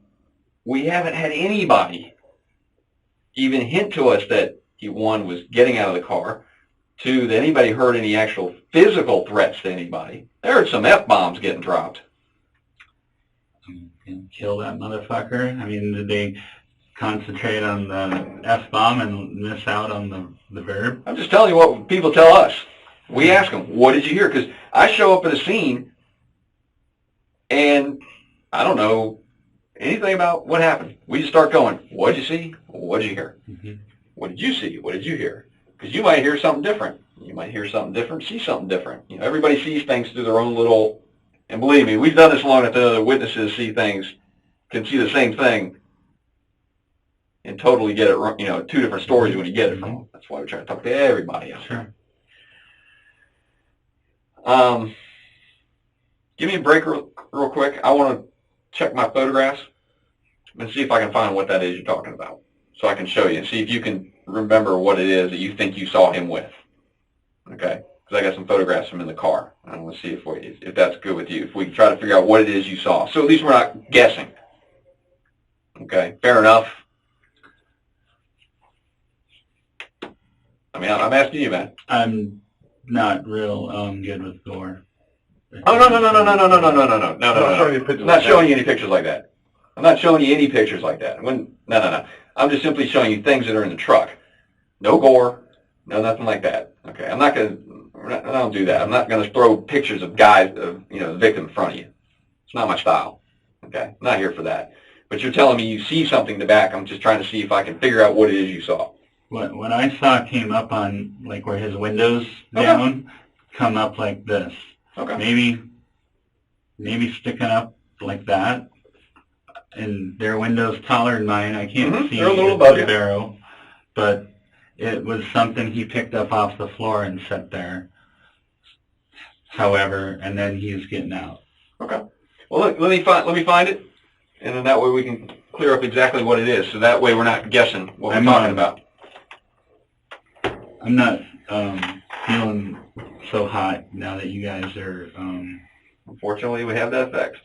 we haven't had anybody even hint to us that one was getting out of the car, two, that anybody heard any actual physical threats to anybody. There are some F-bombs getting dropped. Kill that motherfucker? I mean, did they concentrate on the F-bomb and miss out on the verb? I'm just telling you what people tell us. We ask them, what did you hear? Because I show up at a scene, and I don't know anything about what happened. We just start going, what did you see? What did you hear? Mm-hmm. What did you see? What did you hear? Because you might hear something different. You might hear something different, see something different. You know, everybody sees things through their own little, and believe me, we've done this long enough that other witnesses see things, can see the same thing, and totally get it wrong. You know, two different stories when you get it from them. That's why we try to talk to everybody out there. Sure. Give me a break real quick. I want to check my photographs and see if I can find what that is you're talking about, so I can show you and see if you can remember what it is that you think you saw him with. Okay? Because I got some photographs from him in the car. I want to see if that's good with you. If we can try to figure out what it is you saw, so at least we're not guessing. Okay? Fair enough. I mean, I'm asking you, man. I'm not real good with gore. Oh, no. I'm not showing you any pictures like that. I'm not showing you any pictures like that. No. I'm just simply showing you things that are in the truck. No gore, no nothing like that. Okay, I don't do that. I'm not going to throw pictures of guys, the victim in front of you. It's not my style. Okay, I'm not here for that. But you're telling me you see something in the back. I'm just trying to see if I can figure out what it is you saw. What I saw came up on, like, where his windows down, come up like this. Okay. Maybe sticking up like that. And their window's taller than mine. I can't see the barrel. But it was something he picked up off the floor and set there. However, and then he's getting out. Okay. Well, look, let me find it, and then that way we can clear up exactly what it is. So that way we're not guessing what we're talking about. I'm not feeling so hot now that you guys are... Unfortunately, we have that effect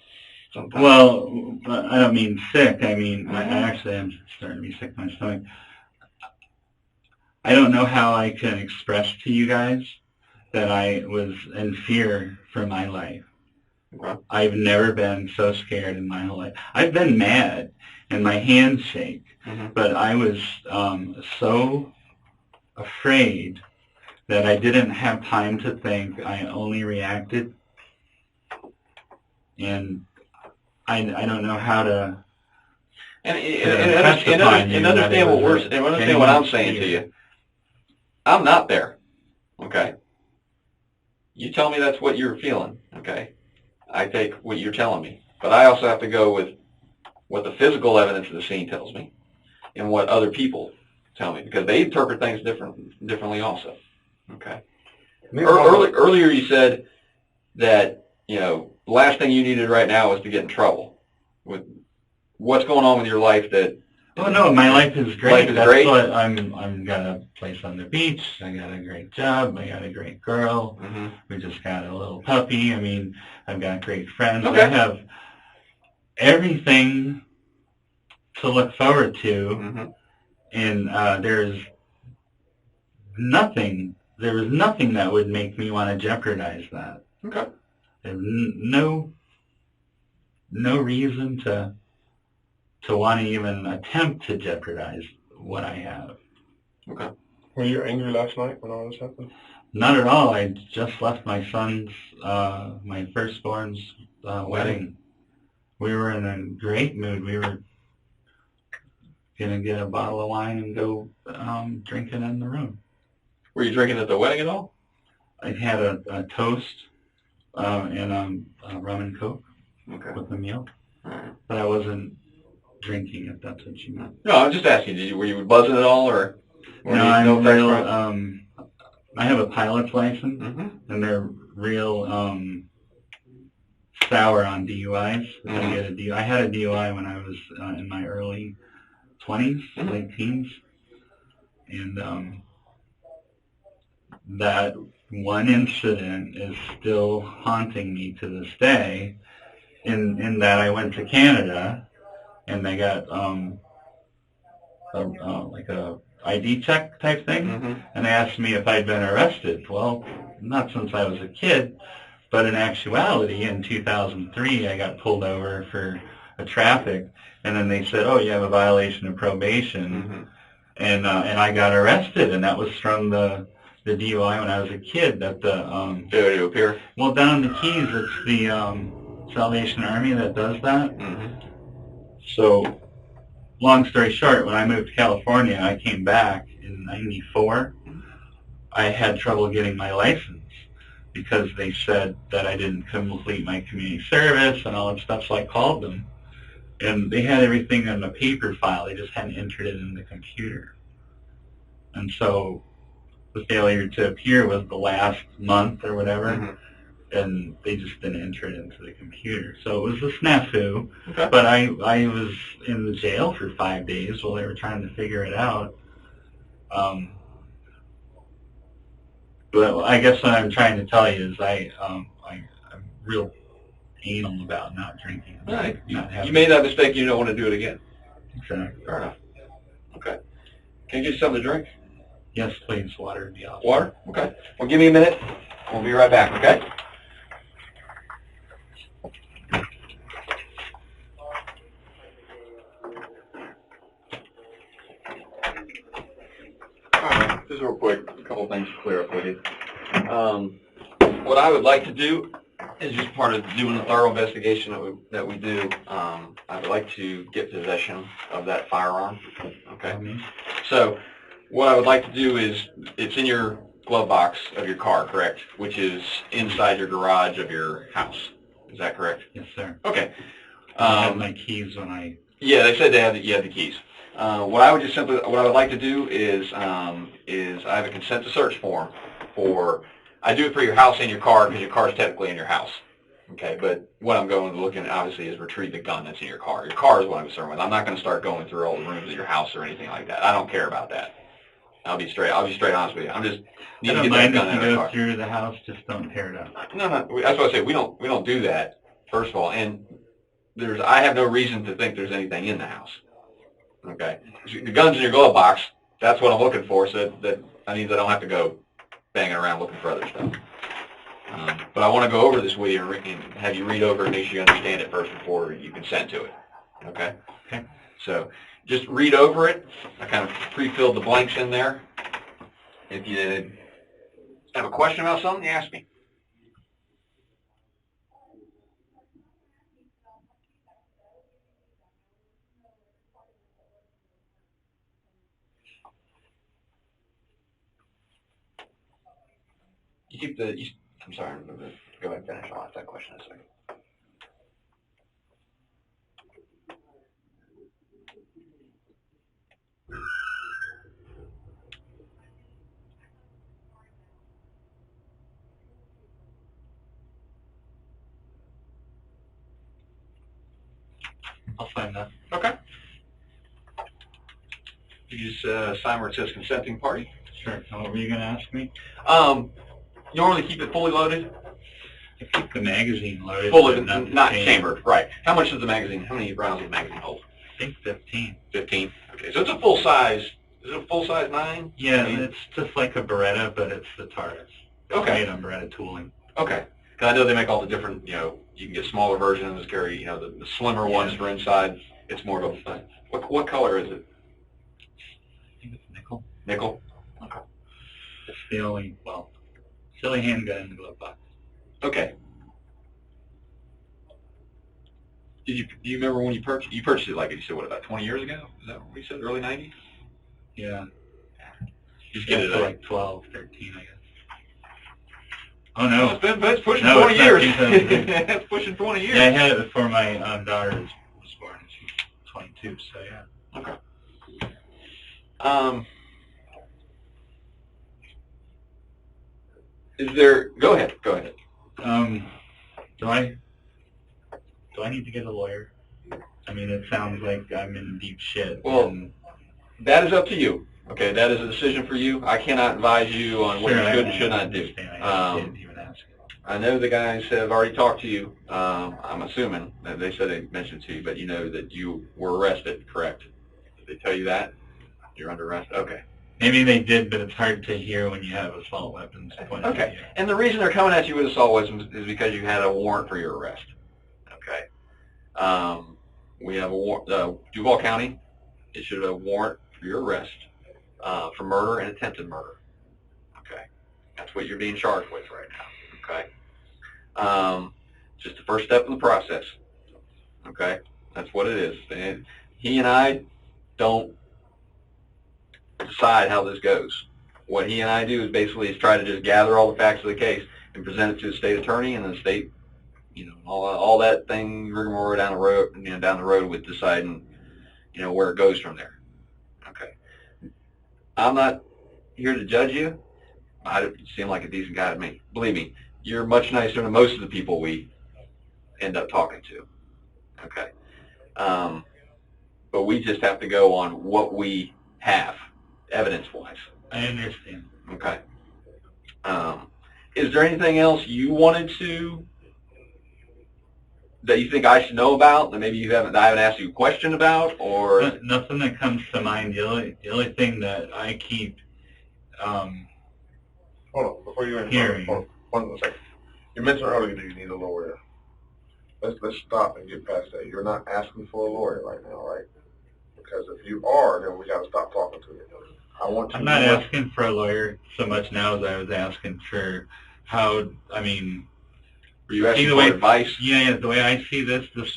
sometimes. Well, I don't mean sick. I mean, I actually am starting to be sick to my stomach. I don't know how I can express to you guys that I was in fear for my life. Okay. I've never been so scared in my whole life. I've been mad and my hands shake, but I was so afraid that I didn't have time to think. I only reacted, and I don't know how to. And understand what I'm saying to you. I'm not there. Okay. You tell me that's what you're feeling. Okay. I take what you're telling me, but I also have to go with what the physical evidence of the scene tells me, and what other people tell me, because they interpret things differently also. Okay. Earlier you said that, the last thing you needed right now is to get in trouble. With what's going on with your life that... Oh, no, my life is great. That's great. What I'm got a place on the beach. I got a great job. I got a great girl. We just got a little puppy. I mean, I've got great friends. Okay. I have everything to look forward to, and there was nothing that would make me want to jeopardize that. Okay. There's no reason to want to even attempt to jeopardize what I have. Okay. Were you angry last night when all this happened? Not at all. I just left my son's, my firstborn's wedding. We were in a great mood. We were going to get a bottle of wine and go drinking in the room. Were you drinking at the wedding at all? I had a toast and rum and Coke with the meal. Right. But I wasn't drinking, if that's what you meant. No, I'm just asking. Were you buzzing at all, or No, I'm real. I have a pilot's license, and they're real sour on DUIs. I had a DUI when I was in my early 20s, late teens, and that one incident is still haunting me to this day. In that I went to Canada, and they got like a ID check type thing, and they asked me if I'd been arrested. Well, not since I was a kid, but in actuality, in 2003, I got pulled over for a traffic, and then they said, "Oh, you have a violation of probation," and I got arrested, and that was from the DUI when I was a kid. That to appear. Well, down in the Keys, it's the Salvation Army that does that. So, long story short, when I moved to California, I came back in '94. I had trouble getting my license because they said that I didn't complete my community service and all that stuff, so I called them. And they had everything in a paper file. They just hadn't entered it in the computer. And so the failure to appear was the last month or whatever, and they just didn't enter it into the computer. So it was a snafu, but I was in the jail for 5 days while they were trying to figure it out. But I guess what I'm trying to tell you is I'm real anal about not drinking. Right. You made that mistake. You don't want to do it again. Exactly. Fair enough. Okay. Can you get something to drink? Yes, please. Water would be awesome. Water? Okay. Well, give me a minute. We'll be right back, okay? Alright, just real quick, a couple things to clear up with you. What I would like to do is just part of doing the thorough investigation that we do, I would like to get possession of that firearm, okay? So what I would like to do is, it's in your glove box of your car, correct? Which is inside your garage of your house. Is that correct? Yes, sir. Okay. I had my keys when I... Yeah, they said you had the keys. What I would like to do is I have a consent to search form I do it for your house and your car because your car is technically in your house. Okay, but what I'm going to look at obviously is retrieve the gun that's in your car. Your car is what I'm concerned with. I'm not going to start going through all the rooms of your house or anything like that. I don't care about that. I'll be straight honest with you. I'm just need to get that gun out of the car. I don't mind if you go through the house, just don't tear it up. No, that's what I say. We don't do that. First of all, and I have no reason to think there's anything in the house. Okay, the gun's in your glove box. That's what I'm looking for. So that means I don't have to go banging around looking for other stuff. But I want to go over this with you and have you read over it and make sure you understand it first before you consent to it. Okay? Okay. So just read over it. I kind of pre-filled the blanks in there. If you have a question about something, you ask me. I'm sorry, I'm going to go ahead and finish. I'll ask that question in a second. I'll find that. Okay. You just sign where it says consenting party. Sure. And what were you going to ask me? You normally keep it fully loaded? I keep the magazine loaded. Fully, not chambered, right. How much does the magazine, how many rounds does the magazine hold? I think 15. 15? Okay, so it's a full size, is it a full size 9? Yeah, it's just like a Beretta, but it's the TARDIS. It's made on Beretta tooling. Okay. Because I know they make all the different, you can get smaller versions, carry, the slimmer ones for inside. It's more of a, what color is it? I think it's nickel. Nickel? Okay. It's the only, well, still a handgun in the glove box. Okay. Do you remember when you purchased it, like you said, what, about 20 years ago? Is that what you said, early 90s? Yeah. Just Get get it it for at, like 12, 13, I guess. Oh, no. It's pushing No, 20 it's not years. 2000. It's pushing 20 years. Yeah, I had it before my daughter was born, and she's 22, so yeah. Okay. Is there? Go ahead. Do I need to get a lawyer? I mean, it sounds like I'm in deep shit. Well, and that is up to you. Okay, that is a decision for you. I cannot advise you on what sure, you should and should not do. I didn't even ask. I know the guys have already talked to you. I'm assuming that they said they mentioned to you, but you know that you were arrested, correct? Did they tell you that? You're under arrest? Okay. Maybe they did, but it's hard to hear when you have assault weapons pointed at you. Okay. And the reason they're coming at you with assault weapons is because you had a warrant for your arrest. Okay. We have a warrant. Duval County issued a warrant for your arrest for murder and attempted murder. Okay. That's what you're being charged with right now. Okay. Just the first step in the process. Okay. That's what it is. And he and I don't decide how this goes. What he and I do is basically try to just gather all the facts of the case and present it to the state attorney, and the state, you know, all that thing rigmarole down the road with deciding, you know, where it goes from there. Okay. I'm not here to judge you. I don't seem like a decent guy to me. Believe me, you're much nicer than most of the people we end up talking to. Okay. But we just have to go on what we have, evidence-wise. I understand. Okay. Is there anything else you wanted to, that you think I should know about, that maybe I haven't asked you a question about, or? Nothing that comes to mind. The only thing that I keep Hold on, before you hearing. Hold on, 1 second. You mentioned earlier that you need a lawyer. Let's stop and get past that. You're not asking for a lawyer right now, right? Because if you are, then we got to stop talking to you. I'm not asking for a lawyer so much now as I was asking for how, I mean... Were you asking for advice? Yeah, the way I see this was,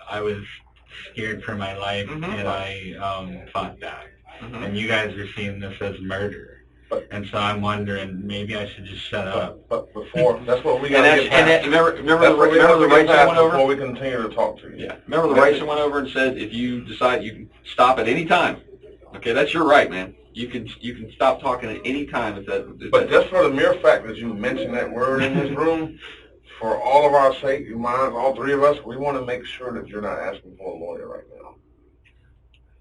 I was scared for my life, Mm-hmm. and I fought back. Mm-hmm. And you guys are seeing this as murder. And so I'm wondering, maybe I should just shut up. But before, that's what we got to get past. Remember the rights I went over? Before we continue to talk to you. Yeah. Remember the rights I went over and said if you decide you can stop at any time. Okay, that's your right, man. You can stop talking at any time if that. But just for the mere fact that you mentioned that word in this room, for all of our sake, you mind, all three of us, we want to make sure that you're not asking for a lawyer right now.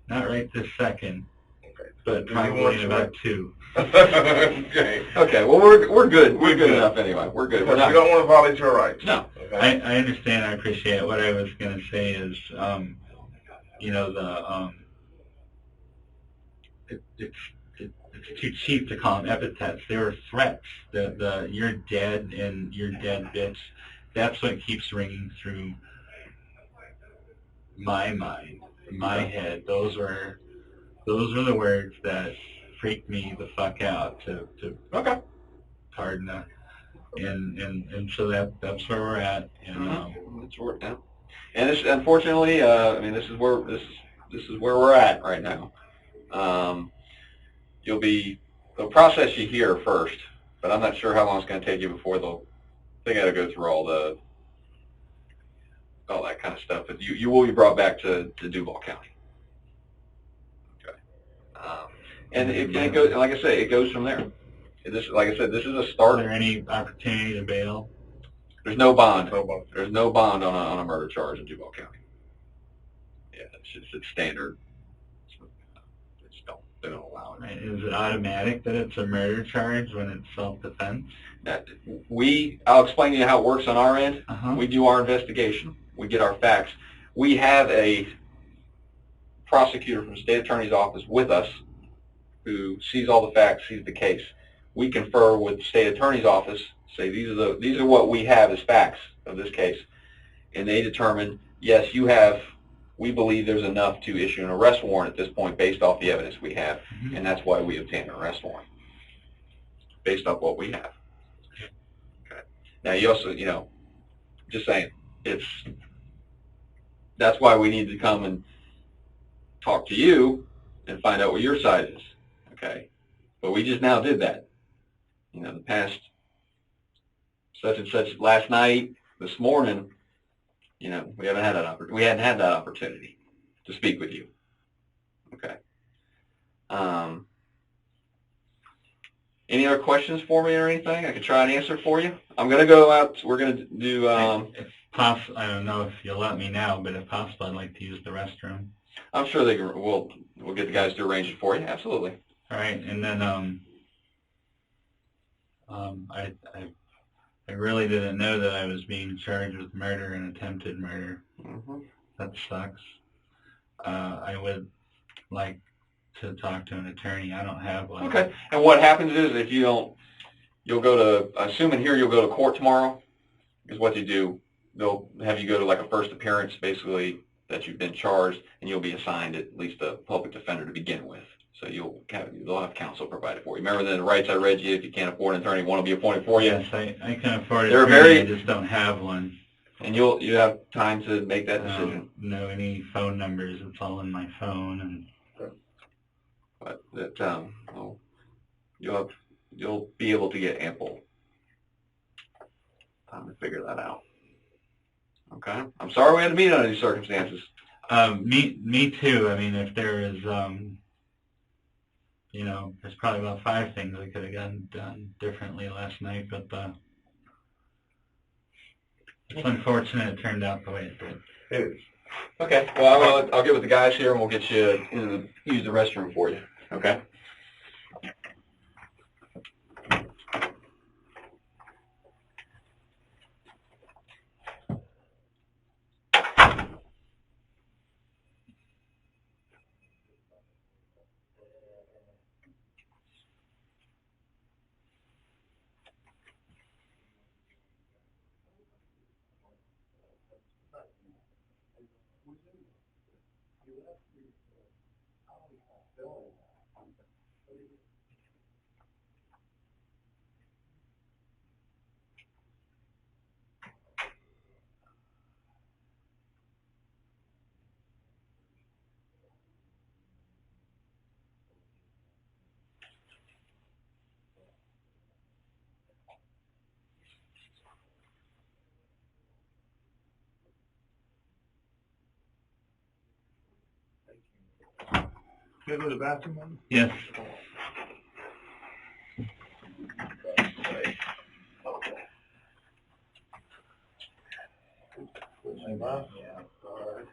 Not right this second. Okay. But probably in about 2. Okay. Okay. Well, we're good. We're good enough anyway. We're good. Because we don't want to violate your rights. No. Okay. I understand. I appreciate it. What I was going to say is, you know, it's too cheap to call them epithets. They were threats. The you're dead and you're dead, bitch. That's what keeps ringing through my mind, my head. Those were the words that freaked me the fuck out. To Okay. pardon that. And so that's where we're at. And That's where we're at. And this, unfortunately, I mean, this is where we're at right now. They'll process you here first, but I'm not sure how long it's going to take you before they got to go through all that kind of stuff. But you will be brought back to Duval County. Okay. And it goes, like I say, it goes from there. Like I said, this is a start. Is there any opportunity to bail? There's no bond. No bond. There's no bond on a murder charge in Duval County. Yeah, it's standard. They don't allow it. Right. Is it automatic that it's a murder charge when it's self-defense? I'll explain to you how it works on our end. Uh-huh. We do our investigation. We get our facts. We have a prosecutor from the state attorney's office with us who sees all the facts, sees the case. We confer with the state attorney's office, say these are what we have as facts of this case, and they determine, yes, we believe there's enough to issue an arrest warrant at this point based off the evidence we have, and that's why we obtain an arrest warrant, based off what we have. Now, you also, just saying, that's why we need to come and talk to you and find out what your side is, okay? But we just now did that. The past such and such last night, this morning, we hadn't had that opportunity to speak with you, okay? Any other questions for me or anything I could try and answer for you? I'm going to go out. We're going to do... if possible, I don't know if you'll let me now, but if possible, I'd like to use the restroom. I'm sure they can. We'll get the guys to arrange it for you. Absolutely. All right, and then I really didn't know that I was being charged with murder and attempted murder. Mm-hmm. That sucks. I would like to talk to an attorney. I don't have one. Okay. And what happens is if you don't, you'll go to, assuming here you'll go to court tomorrow, is what they do. They'll have you go to like a first appearance, basically, that you've been charged, and you'll be assigned at least a public defender to they'll have counsel provided for you. Remember the rights I read you, if you can't afford an attorney, one will be appointed for you? Yes, I can afford They're attorney, I just don't have one. And you have time to make that decision. I don't know any phone numbers. It's all in my phone. But you'll be able to get ample time to figure that out. Okay. I'm sorry we had to meet under these circumstances. Me too. I mean, if there is, there's probably about 5 things I could have gotten done differently last night, but it's unfortunate it turned out the way it did. It is. Okay. Well, I'll get with the guys here, and we'll get you use the restroom for you. Okay. You go to the bathroom? Yes. Yeah. All right.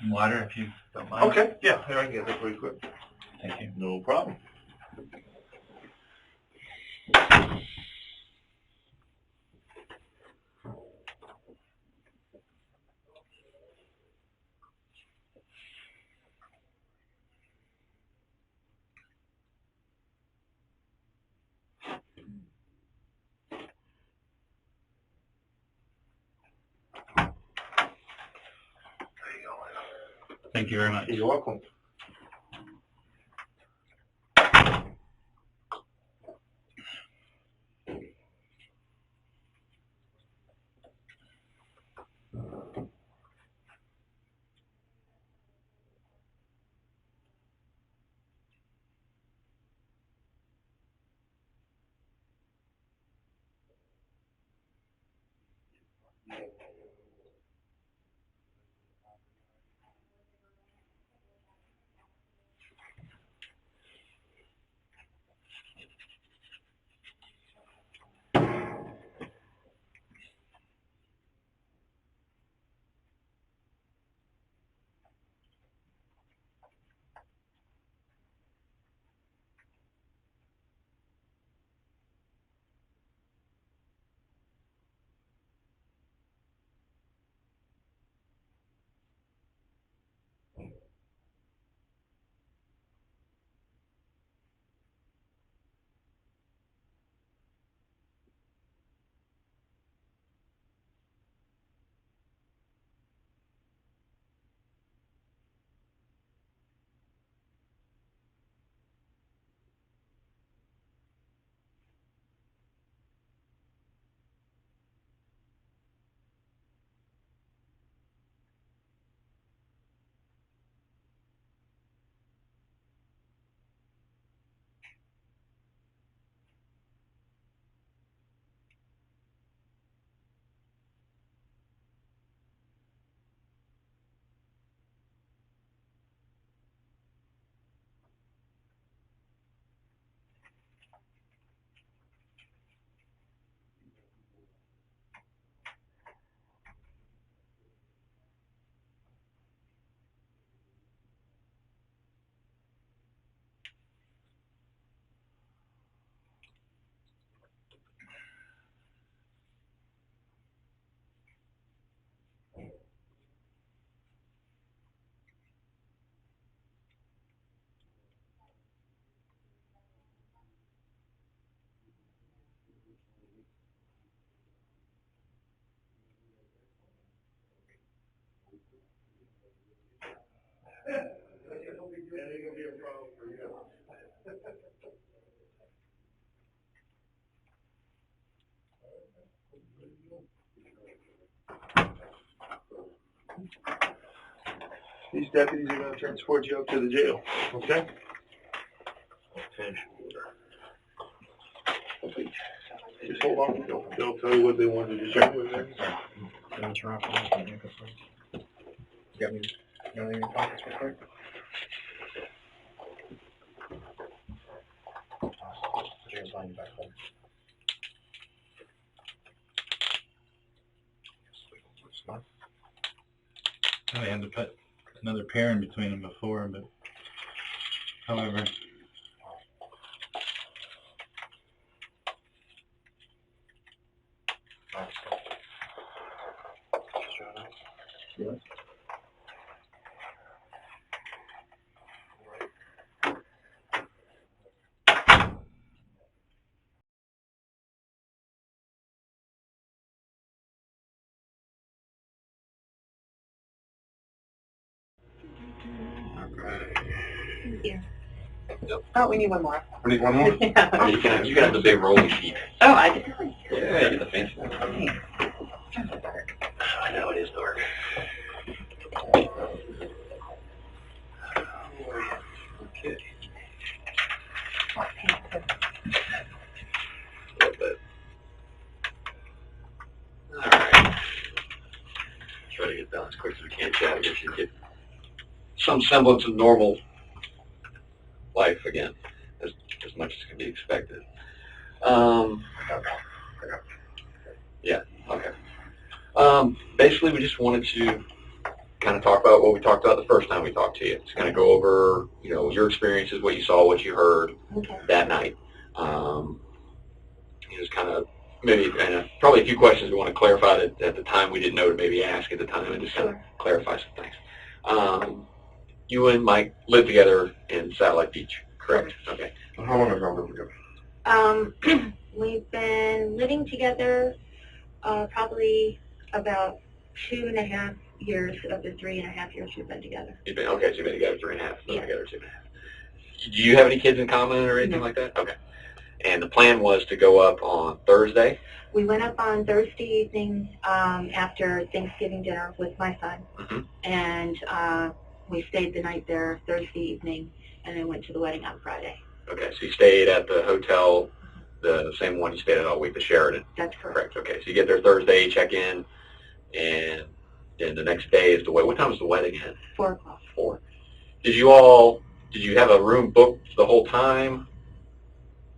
Some water, if you don't mind. Okay, yeah, here I can get that pretty quick. Thank you. No problem. Thank you very much. You're welcome. These deputies are going to transport you up to the jail, okay? Okay. Just hold on. They'll tell you what they want you to do. You got me? You want to leave your pockets real quick? James, find you back home. I had to put another pair in between them before, but however. Yes. Thank you. Oh, we need one more. We need one more? Yeah. Oh, you can have the big rolling sheet. Oh, I did. Yeah, you get the fancy one. Thanks. It's kind of dark. I know, it is dark. Okay. A little bit. Alright. Try to get done as quick as we can, Chad. I guess you get some semblance of normal life again, as much as can be expected. Yeah, okay. Basically, we just wanted to kind of talk about what we talked about the first time we talked to you. Just kind of go over, your experiences, what you saw, what you heard that night. Just kind of maybe, and probably a few questions we want to clarify that at the time we didn't know to maybe ask at the time, and just kind of clarify some things. You and Mike lived together in Satellite Beach, correct? Okay. How long have y'all lived together? We've been living together probably about 2.5 years of the 3.5 years we've been together. So you've been together 3.5, Yeah. together 2.5. Do you have any kids in common or anything like that? Okay. And the plan was to go up on Thursday? We went up on Thursday evening after Thanksgiving dinner with my son, and we stayed the night there Thursday evening, and then went to the wedding on Friday. Okay, so you stayed at the hotel, the same one you stayed at all week, the Sheraton? That's correct. Okay, so you get there Thursday, check in, and then the next day is the wedding. What time is the wedding at? 4 o'clock. 4. Did you have a room booked the whole time?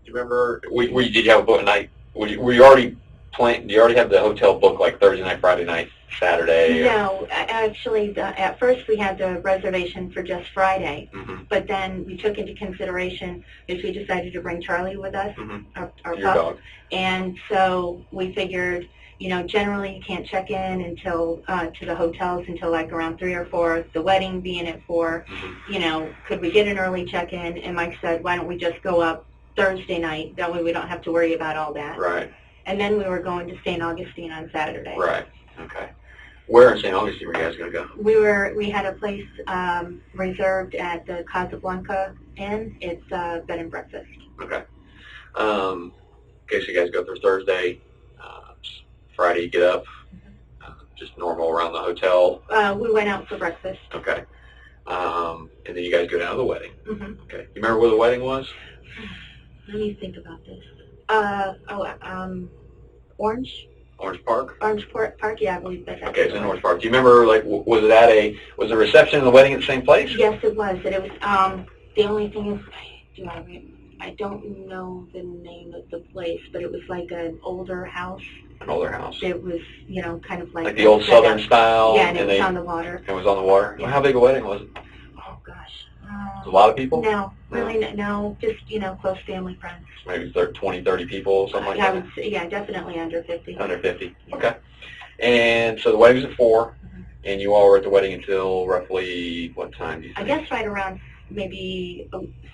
Do you remember? Did you have a book night? Were you already planning? Do you already have the hotel booked like Thursday night, Friday night, Saturday? No, actually, at first we had the reservation for just Friday, but then we took into consideration is we decided to bring Charlie with us, our Your pup, dog. and so we figured, generally you can't check in until to the hotels until like around 3 or 4. The wedding being at 4, could we get an early check-in? And Mike said, why don't we just go up Thursday night? That way we don't have to worry about all that. Right. And then we were going to St. Augustine on Saturday. Right. Okay. Where in St. Augustine were you guys going to go? We had a place reserved at the Casablanca Inn. It's bed and breakfast. Okay. Okay, so you guys go through Thursday. Friday you get up. Just normal around the hotel. We went out for breakfast. Okay. And then you guys go down to the wedding. Okay. You remember where the wedding was? Let me think about this. Orange Park? Orange Park, yeah, I believe that's Okay, it's in Orange Park. Do you remember, was the reception and the wedding at the same place? Yes, it was. And it was, the only thing is, I don't know the name of the place, but it was like an older house. An older house. It was, kind of like the old Southern style? Yeah, and it was on the water. It was on the water? Yeah. Well, how big a wedding was it? Oh, gosh. A lot of people? No, really, no, just, close family friends. Maybe 20, 30 people, something like that? I would say, yeah, definitely under 50. Under 50, Yeah. okay. And so the wedding was at 4, and you all were at the wedding until roughly what time do you I think? guess right around maybe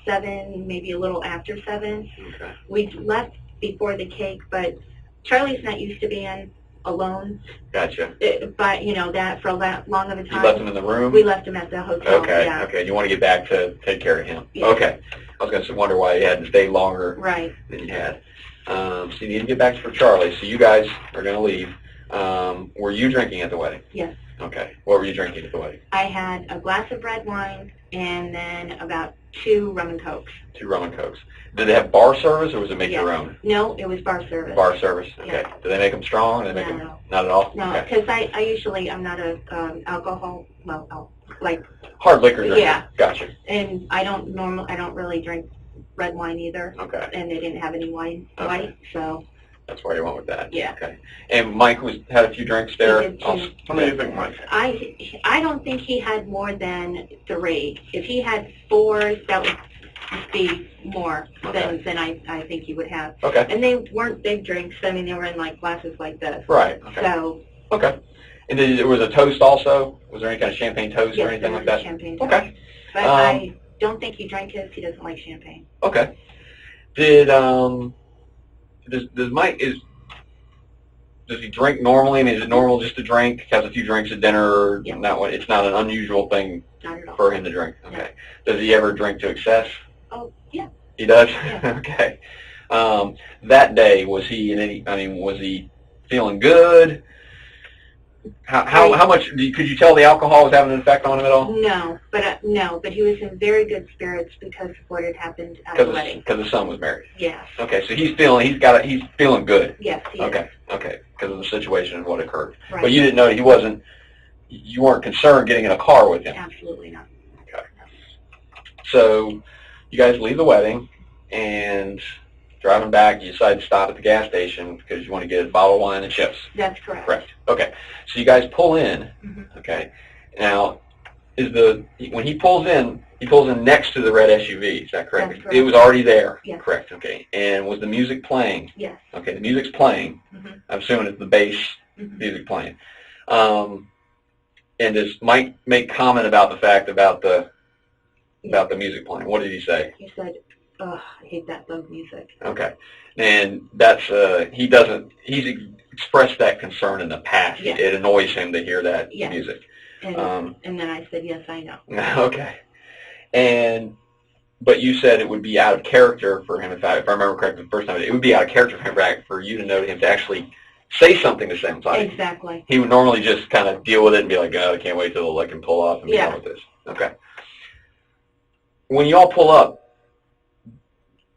7, maybe a little after 7. Okay. We left before the cake, but Charlie's not used to being alone. Gotcha. But, that for that long of a time. You left him in the room? We left him at the hotel. Okay, Yeah. okay. You want to get back to take care of him? Yeah. Okay. I was going to wonder why you hadn't stayed longer Right. than you had. So you need to get back for Charlie. So you guys are going to leave. Were you drinking at the wedding? Yes. Okay. What were you drinking at the wedding? I had a glass of red wine and then about 2 rum and cokes. 2 rum and cokes. Did they have bar service, or was it make your Yes. own? No, it was bar service. Bar service. Okay. Yeah. Do they make them strong? Do they make No. them not at all? No, Okay. because I usually, I'm not a alcohol, Hard liquor drinker. Yeah. Gotcha. and I don't really drink red wine either. Okay. And they didn't have any wine, Okay. white, so, That's why you went with that. yeah. Okay. And Mike had a few drinks there. He did, too. Also- How many do you think, Mike? I don't think he had more than 3. If he had 4, that would be more Okay. than I think he would have. Okay. And they weren't big drinks. I mean, they were in like glasses like this. Right. Okay. So, Okay. And then there was a toast also? Was there any kind of champagne toast yes, or anything there like was that? champagne. Okay. But I don't think he drank his. He doesn't like champagne. Okay. Did does Mike does he drink normally? I mean, is it normal just to drink? Has a few drinks at dinner? Yeah. It's not an unusual thing Not at all. for him to drink. Okay. Does he ever drink to excess? Oh, yeah. He does. Yeah. Okay. That day, was he in any? I mean, was he feeling good? How much? Could you tell the alcohol was having an effect on him at all? No, but he was in very good spirits because of what had happened at the wedding. Because the son was married. Yes. Okay, so he's feeling good. Yes, he is. Okay, because of the situation and what occurred. Right. But you didn't know you weren't concerned getting in a car with him. Absolutely not. So you guys leave the wedding, and driving back, you decide to stop at the gas station because you want to get a bottle of wine and chips. That's correct. Correct. Okay. So you guys pull in. Mm-hmm. Okay. Now, when he pulls in next to the red SUV. Is that correct? That's correct. It was already there. Yes. Correct. Okay. And was the music playing? Yes. Okay. The music's playing. Mm-hmm. I'm assuming it's the bass music playing. And does Mike make comment about the fact about the music playing? What did he say? He said, "Oh, I hate that bug music." Okay. And that's he's expressed that concern in the past. Yes. It annoys him to hear that Yes. music. And then I said, "Yes, I know." Okay. But you said it would be out of character for him, if I remember correctly the first time, it would be out of character for you to know him to actually say something to somebody. Exactly. He would normally just kind of deal with it and be like, "Oh, I can't wait till I can pull off and be done with this." Okay. When you all pull up,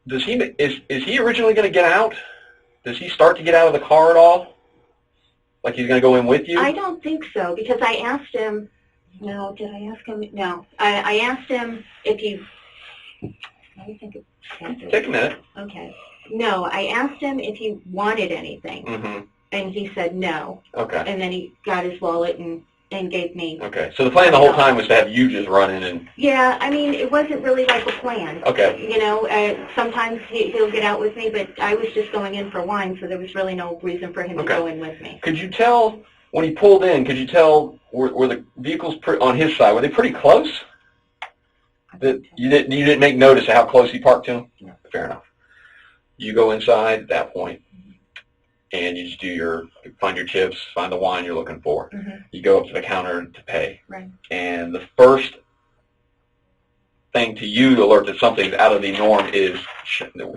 is he originally going to get out? Does he start to get out of the car at all? Like he's going to go in with you? I don't think so, because I asked him. No, did I ask him? No, I asked him if he. Let me think. Take a minute. Okay. No, I asked him if he wanted anything, Mm-hmm. and he said no. Okay. And then he got his wallet and gave me. Okay. So the plan the whole time was to have you just run in and. Yeah, I mean, it wasn't really like a plan. Okay. You know, sometimes he'll get out with me, but I was just going in for wine, so there was really no reason for him to go in with me. Could you tell when he pulled in? Could you tell were the vehicles on his side? Were they pretty close? That you didn't make notice of how close he parked to him? No. Fair enough. You go inside at that point, and you just find your chips, find the wine you're looking for. Mm-hmm. You go up to the counter to pay. Right. And the first thing to you to alert that something's out of the norm is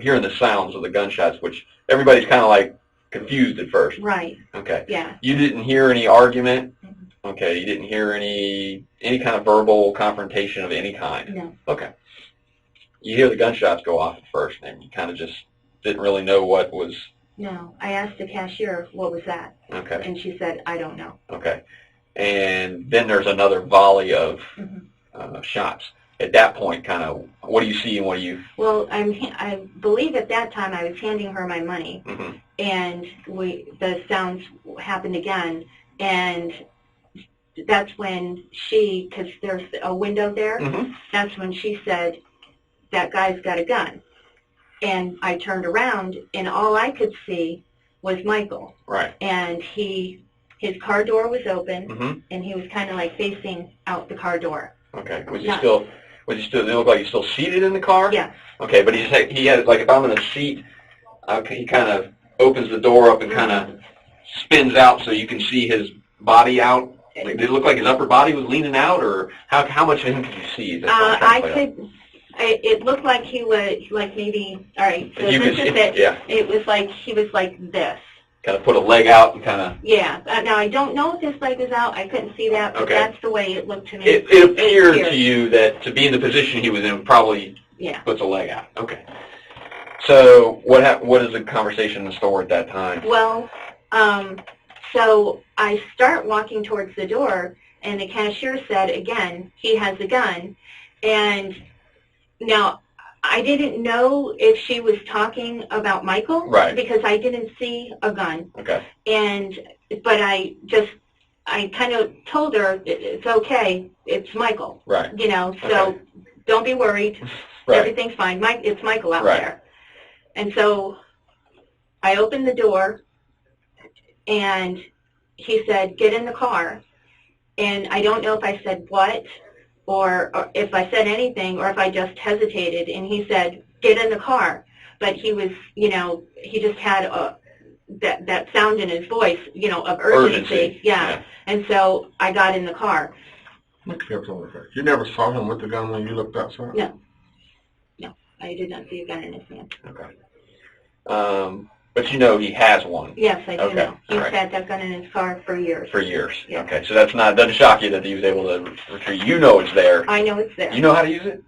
hearing the sounds of the gunshots, which everybody's kind of like confused at first. Right. Okay. Yeah. You didn't hear any argument? Mm-hmm. Okay. You didn't hear any kind of verbal confrontation of any kind? No. Okay. You hear the gunshots go off at first, and you kind of just didn't really know what was... No. I asked the cashier, what was that? Okay. And she said, I don't know. Okay. And then there's another volley of shots. At that point, kind of, what do you see and what do you... Well, I believe at that time I was handing her my money, Mm-hmm. and the sounds happened again, and that's when because there's a window there, Mm-hmm. that's when she said, that guy's got a gun. And I turned around, and all I could see was Michael. Right. And his car door was open, Mm-hmm. and he was kind of like facing out the car door. Okay. Was he Not- still... Did it look like he's still seated in the car? Yeah. Okay, but he had, like, if I'm in a seat, he kind of opens the door up and kind of spins out so you can see his body out. Like, did it look like his upper body was leaning out, or how much of him could you see? That's what I'm trying to play out. It looked like he was, like, maybe, all right, so You this could is see- it. yeah. It was like, he was like this. Kind of put a leg out and kind of... Yeah. Now, I don't know if his leg was out. I couldn't see that, but Okay. that's the way it looked to me. It appeared to you that to be in the position he was in probably Yeah. puts a leg out. Okay. So what is the conversation in the store at that time? Well, so I start walking towards the door, and the cashier said, again, he has a gun. And now, I didn't know if she was talking about Michael, Right. because I didn't see a gun. Okay. But I kind of told her, it's okay, it's Michael. Right. You know, so Okay. don't be worried. Right. Everything's fine. It's Michael out Right. there. And so I opened the door, and he said, get in the car. And I don't know if I said what, or if I said anything, or if I just hesitated. And he said, get in the car. But he was, you know, he just had that sound in his voice, you know, of urgency. Yeah. And so I got in the car. You never saw him with the gun when you looked outside? No. I did not see a gun in his hand. Okay. But you know he has one. Yes, I do Okay, know. He's all right. had that gun in his car for years. For years. Yeah. Okay, so doesn't shock you that he was able to retrieve. You know it's there. I know it's there. You know how to use it?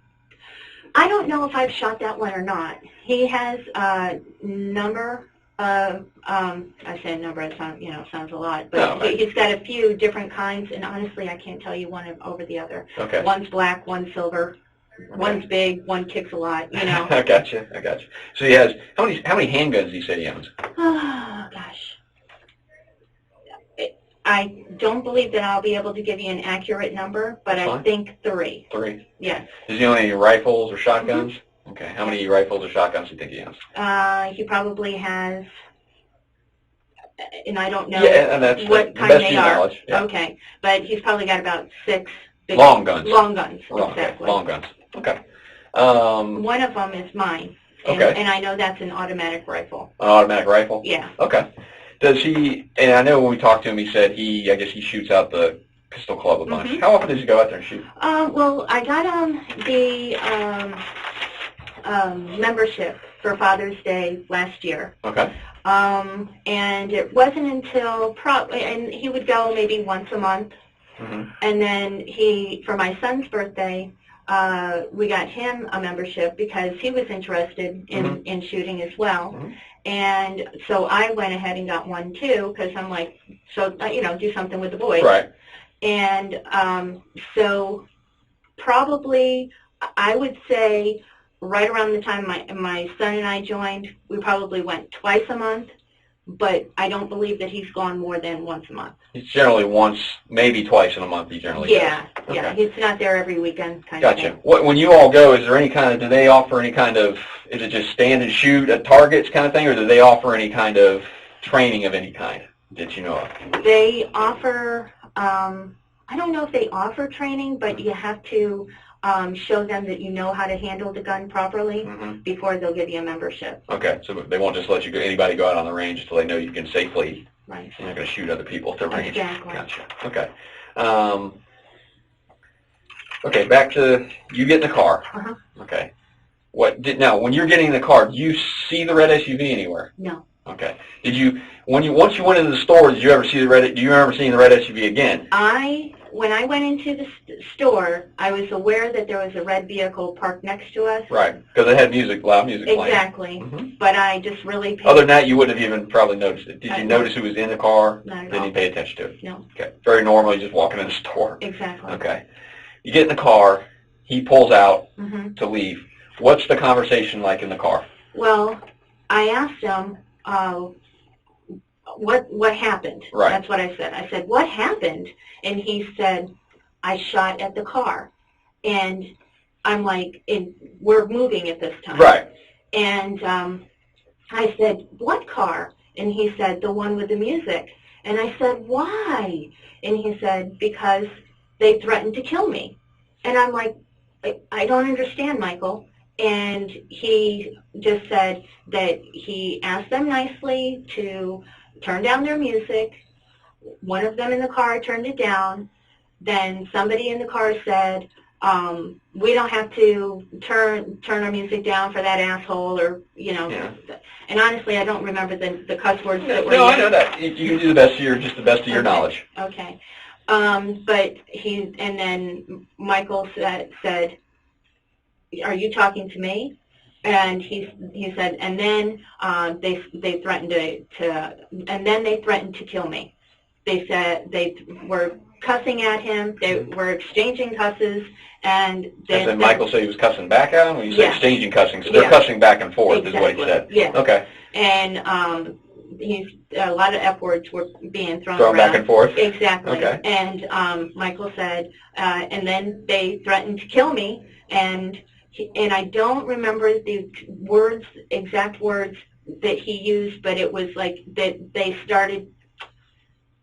I don't know if I've shot that one or not. He has a number of, I say a number, it sounds a lot, but No, right. he's got a few different kinds, and honestly, I can't tell you one over the other. Okay. One's black, one's silver. One's big, one kicks a lot, you know. I gotcha. So he has, how many handguns do you say he owns? Oh, gosh. I don't believe that I'll be able to give you an accurate number, but That's I fine. think 3. 3? Yes. Does he own any rifles or shotguns? Okay. How many rifles or shotguns do you think he owns? He probably has, and I don't know Yeah, and that's what the kind best of they your are. knowledge. Yeah. Okay, but he's probably got about 6 big Long guns. Long guns, Okay. exactly. Long guns. Okay. One of them is mine, and, Okay. and I know that's an automatic rifle. An automatic rifle? Yeah. Okay. Does he, and I know when we talked to him, he said I guess he shoots out the pistol club a bunch. How often does he go out there and shoot? Well, I got the membership for Father's Day last year. Okay. And it wasn't until and he would go maybe once a month. And then for my son's birthday, we got him a membership because he was interested in shooting as well. And so I went ahead and got one too because I'm like, do something with the boys. Right. And so probably I would say right around the time my son and I joined, we probably went twice a month, but I don't believe that he's gone more than once a month. He's generally once, maybe twice in a month he generally goes. Yeah, he's not there every weekend kind Gotcha. of thing. When you all go, is there any kind of, do they offer any kind of, is it just stand and shoot at targets kind of thing, or do they offer any kind of training of any kind that you know of? They offer, I don't know if they offer training, but you have to show them that you know how to handle the gun properly before they'll give you a membership. Okay, so they won't just let anybody go out on the range until they know you can safely. Right. You're not going to shoot other people at the range. Exactly. Gotcha. Okay. Okay, back to you get in the car. Okay. Now, when you're getting in the car, do you see the red SUV anywhere? No. Okay. Did you, once you went into the store, did you ever see do you remember seeing the red SUV again? When I went into the store, I was aware that there was a red vehicle parked next to us. Right, because it had loud music playing. Exactly. But I just really paid... Other than that, you wouldn't have even probably noticed it. Did you notice who was in the car? Not at all. Didn't you pay attention to it? No. Okay. Very normally just walking in the store. Exactly. Okay. You get in the car, he pulls out to leave. What's the conversation like in the car? Well, I asked him, what happened? Right. That's what I said. I said, what happened? And he said, I shot at the car. And I'm like, we're moving at this time. Right. And I said, what car? And he said, the one with the music. And I said, why? And he said, because they threatened to kill me. And I'm like, I don't understand, Michael. And he just said that he asked them nicely to turn down their music. One of them in the car turned it down. Then somebody in the car said, we don't have to turn our music down for that asshole, or, Yeah. And honestly, I don't remember the cuss words that were No, I used. know that. You can do the best of your knowledge. Okay. But and then Michael said, are you talking to me? And he said, and then they threatened and then they threatened to kill me. They said they were cussing at him. They were exchanging cusses, and then Michael said he was cussing back at him. When you said exchanging cussing, so they're Yeah. cussing back and forth, Exactly. is what he said. Yeah. Okay. And a lot of F words were being thrown Thrown around. back and forth. Exactly. Okay. And Michael said, and then they threatened to kill me, and I don't remember the exact words that he used, but it was like that they started,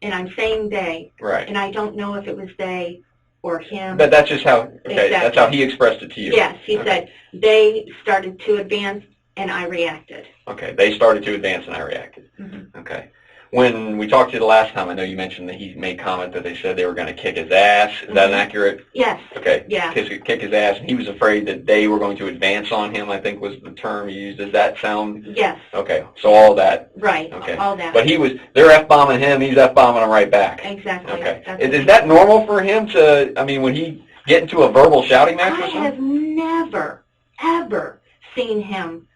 and I'm saying they, Right. and I don't know if it was they or him. But that's just how. Okay. Exactly. That's how he expressed it to you. Yes, he said they started to advance, and I reacted. Okay. They started to advance, and I reacted. Okay. When we talked to you the last time, I know you mentioned that he made comment that they said they were going to kick his ass. Is that inaccurate? Yes. Okay. Yeah. Kick his ass, and he was afraid that they were going to advance on him, I think was the term he used. Does that sound? Yes. Okay. So all that. Right. Okay. All that. But they're F-bombing him, he's F-bombing them right back. Exactly. Okay. That's Is that normal for him to, when he get into a verbal shouting match I with someone? have never, ever seen him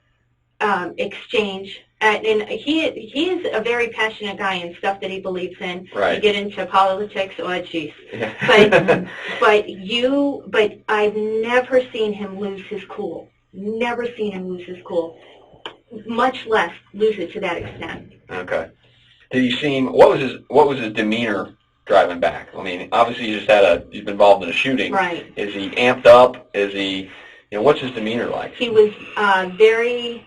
exchange And he is a very passionate guy in stuff that he believes in. Right. You get into politics, oh jeez. Yeah. But I've never seen him lose his cool. Never seen him lose his cool. Much less lose it to that extent. Okay. Did you see him? What was his demeanor driving back? I mean, obviously he's been involved in a shooting. Right. Is he amped up? Is he, what's his demeanor like? He was very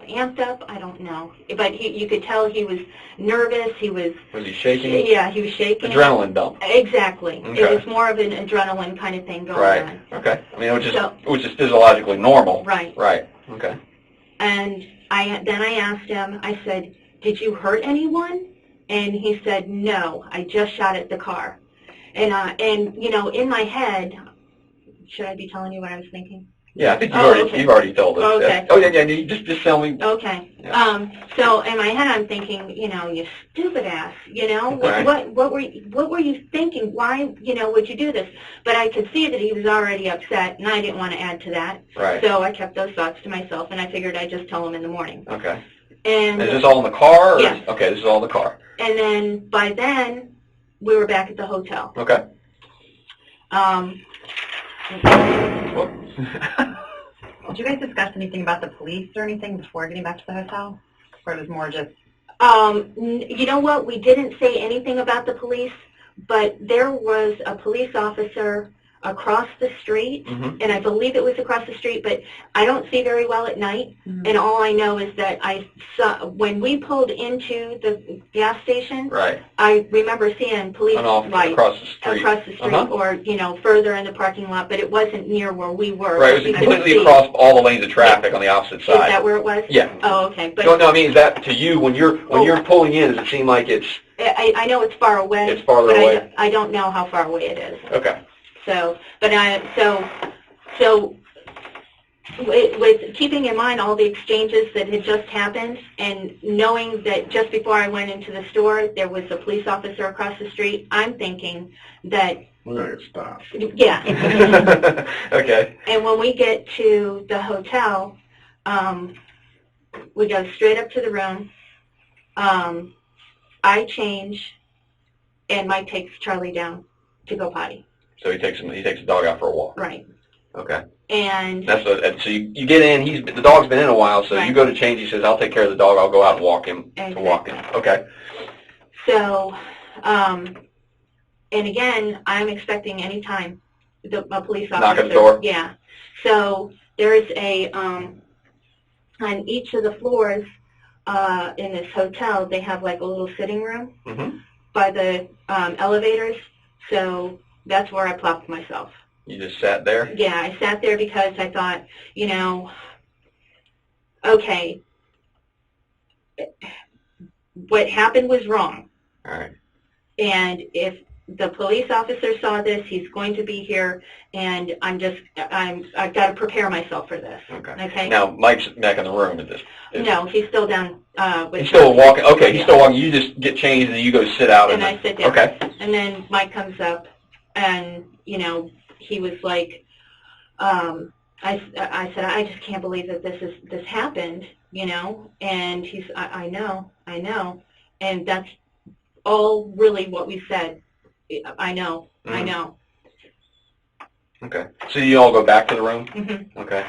amped up. I don't know, but you could tell he was nervous. Was he shaking? Yeah, he was shaking. Adrenaline dump. Exactly. Okay. It was more of an adrenaline kind of thing going Right. on. Okay. I mean, which is physiologically normal. Right. Right. Okay. And then I asked him. I said, "Did you hurt anyone?" And he said, "No, I just shot at the car." And in my head, should I be telling you what I was thinking? Yeah, I think Okay. you've already told us. Okay. Oh yeah. Just tell me. Okay. Yeah. So in my head, I'm thinking, you stupid ass, Right. what were you thinking? Why, would you do this? But I could see that he was already upset, and I didn't want to add to that. Right. So I kept those thoughts to myself, and I figured I'd just tell him in the morning. Okay. And Is this all in the car? Or Yes. Okay, this is all in the car. And then by then, we were back at the hotel. Okay. Did you guys discuss anything about the police or anything before getting back to the hotel? Or it was more just... You know what? We didn't say anything about the police, but there was a police officer across the street, Mm-hmm. and I believe it was across the street, but I don't see very well at night, and all I know is that I saw, when we pulled into the gas station, Right. I remember seeing police And off lights across the street. across the street, Uh-huh. or, further in the parking lot, but it wasn't near where we were. Right. It We was couldn't completely see. across all the lanes of traffic on the opposite Is side. that where it was? Yeah. Oh, okay. But No, I mean, is that to you when you're pulling in? Does it seem like it's I know it's far away. It's farther but away. I don't know how far away it is. okay? So, but with keeping in mind all the exchanges that had just happened, and knowing that just before I went into the store, there was a police officer across the street, I'm thinking that, We're going to get stopped. yeah. Okay. And when we get to the hotel, we go straight up to the room. I change, and Mike takes Charlie down to go potty. So he takes the dog out for a walk. Right. Okay. And So you get in. The dog's been in a while. So you Right. go to change. He says, "I'll take care of the dog. I'll go out and walk him to walk him." Exactly. Okay. so, and again, I'm expecting any time a police officer. Knock at the door? Yeah. So there's on each of the floors in this hotel, they have like a little sitting room Mm-hmm. by the elevators. So that's where I plopped myself. You just sat there. Yeah, I sat there because I thought, okay, what happened was wrong. All right. And if the police officer saw this, he's going to be here, and I've got to prepare myself for this. Okay. Okay? Now Mike's back in the room at this. No, he's still down with He's still walking. Okay, he's Yeah. still walking. You just get changed and then you go sit out. And I sit down. Okay. And then Mike comes up, and, he was like, I said, I just can't believe that this happened, and he's, I know, and that's all really what we said. I know, I Mhm. know. Okay. So you all go back to the room. Mm-hmm. Okay.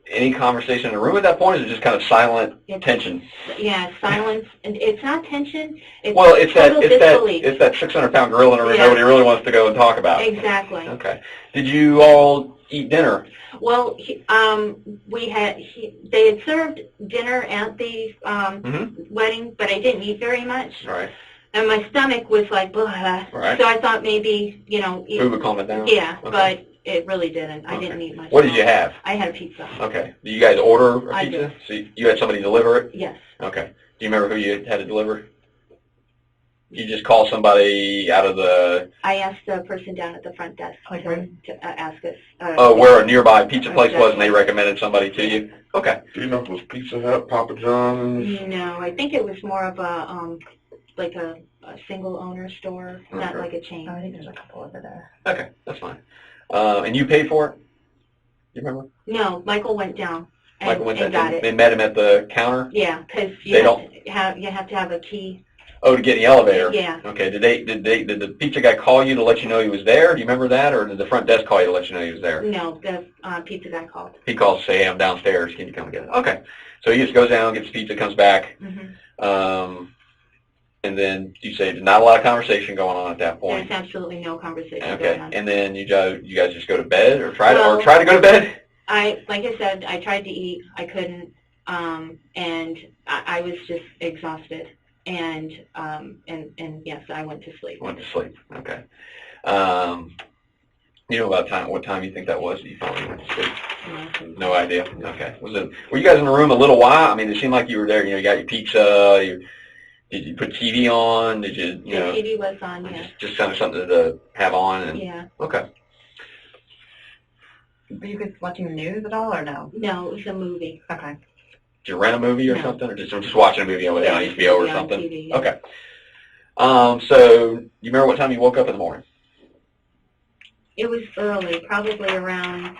Any conversation in the room at that point? Or is it just kind of silent tension? Yeah, silence, and it's not tension. It's Well, it's total disbelief. that 600-pound gorilla in the room. Yeah. Nobody really wants to go and talk about. Exactly. Okay. Did you all eat dinner? Well, they had served dinner at the Mm-hmm. wedding, but I didn't eat very much, All right. and my stomach was like, blah. Right. So I thought maybe, Food would calm it down. yeah, Okay. but it really didn't. I Okay. didn't eat much. What did you have? I had a pizza. Okay. Do you guys order a I pizza? So you had somebody deliver it? Yes. Okay. Do you remember who you had to deliver? You just call somebody out of the, I asked the person down at the front desk to ask us. where a nearby pizza place was, and they recommended somebody to you? Okay. Do you know if it was Pizza Hut, Papa John's? No, I think it was more of a like a single owner store, not Okay. like a chain. I think there's a couple over there. Okay. That's fine. And you paid for it? You remember? No, Michael went down. Michael went and there. got it. They met him at the counter? Yeah, because They you have to have a key. Oh, to get in the elevator? Yeah. Okay. Did the pizza guy call you to let you know he was there? Do you remember that? Or did the front desk call you to let you know he was there? No, the pizza guy called. He calls to say, hey, I'm downstairs. Can you come get it? Okay. So he just goes down, gets the pizza, comes back. Mm-hmm. And then you say there's not a lot of conversation going on at that point. There's absolutely no conversation Okay. going on. And then you guys just go to bed or try Well, to go to bed? Like I said, I tried to eat. I couldn't. And I was just exhausted. And yes, I went to sleep. Went to sleep. Okay. You know about what time you think that was that you finally went to sleep? No idea. Okay. Were you guys in the room a little while? I mean, it seemed like you were there. You know, you got your pizza. Did you put TV on? Did you know? The TV was on, yeah. Just kind of something to have on. And, yeah. Okay. Were you guys watching the news at all, or no? No, it was a movie. Okay. Did you rent a movie or something, or just watching a movie on HBO or something? TV, yeah. Okay. So you remember what time you woke up in the morning? It was early, probably around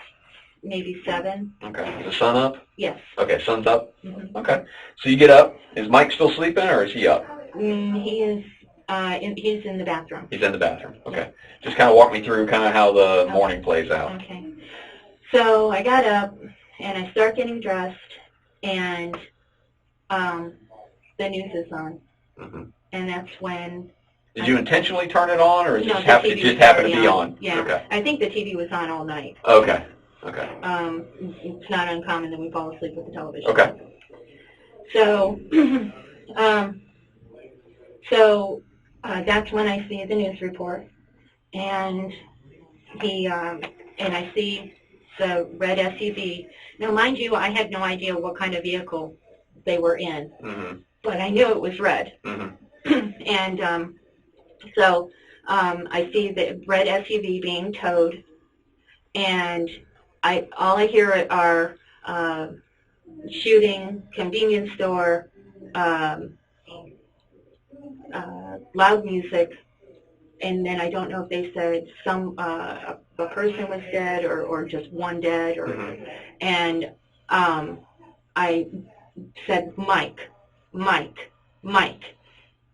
maybe 7. Okay. Is the sun up? Yes. Okay, sun's up? Mm-hmm. Okay. So you get up. Is Mike still sleeping, or is he up? He is. He's in the bathroom. He's in the bathroom. Okay. Just kind of walk me through kind of how the morning plays out. Okay. So I got up and I start getting dressed, and the news is on, and that's when. Did you intentionally turn it on, or No, it just happened to be on? Yeah. Okay. I think the TV was on all night. Okay. Okay. It's not uncommon that we fall asleep with the television. Okay. So, that's when I see the news report, and I see the red SUV. Now, mind you, I had no idea what kind of vehicle they were in, but I knew it was red. And so I see the red SUV being towed, and all I hear are shooting, convenience store, loud music, and then I don't know if they said a person was dead or just one dead, and I said Mike,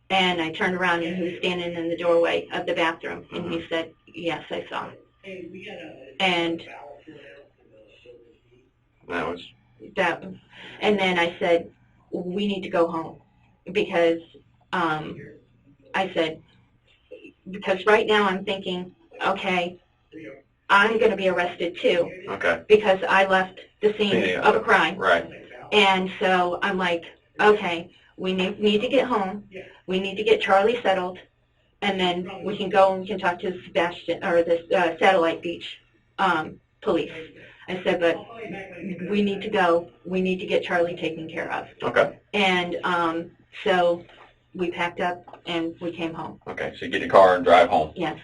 and I turned around and he was standing in the doorway of the bathroom, and he said, yes, I saw him. And and then I said, we need to go home, because I said, because right now I'm thinking, okay, I'm going to be arrested too, because I left the scene of a crime. Right. And so I'm like, okay, we need to get home. We need to get Charlie settled, and then we can go and we can talk to Sebastian or the Satellite Beach police. I said, but we need to go. We need to get Charlie taken care of. Okay. And so we packed up and we came home. Okay, so you get your car and drive home. Yes.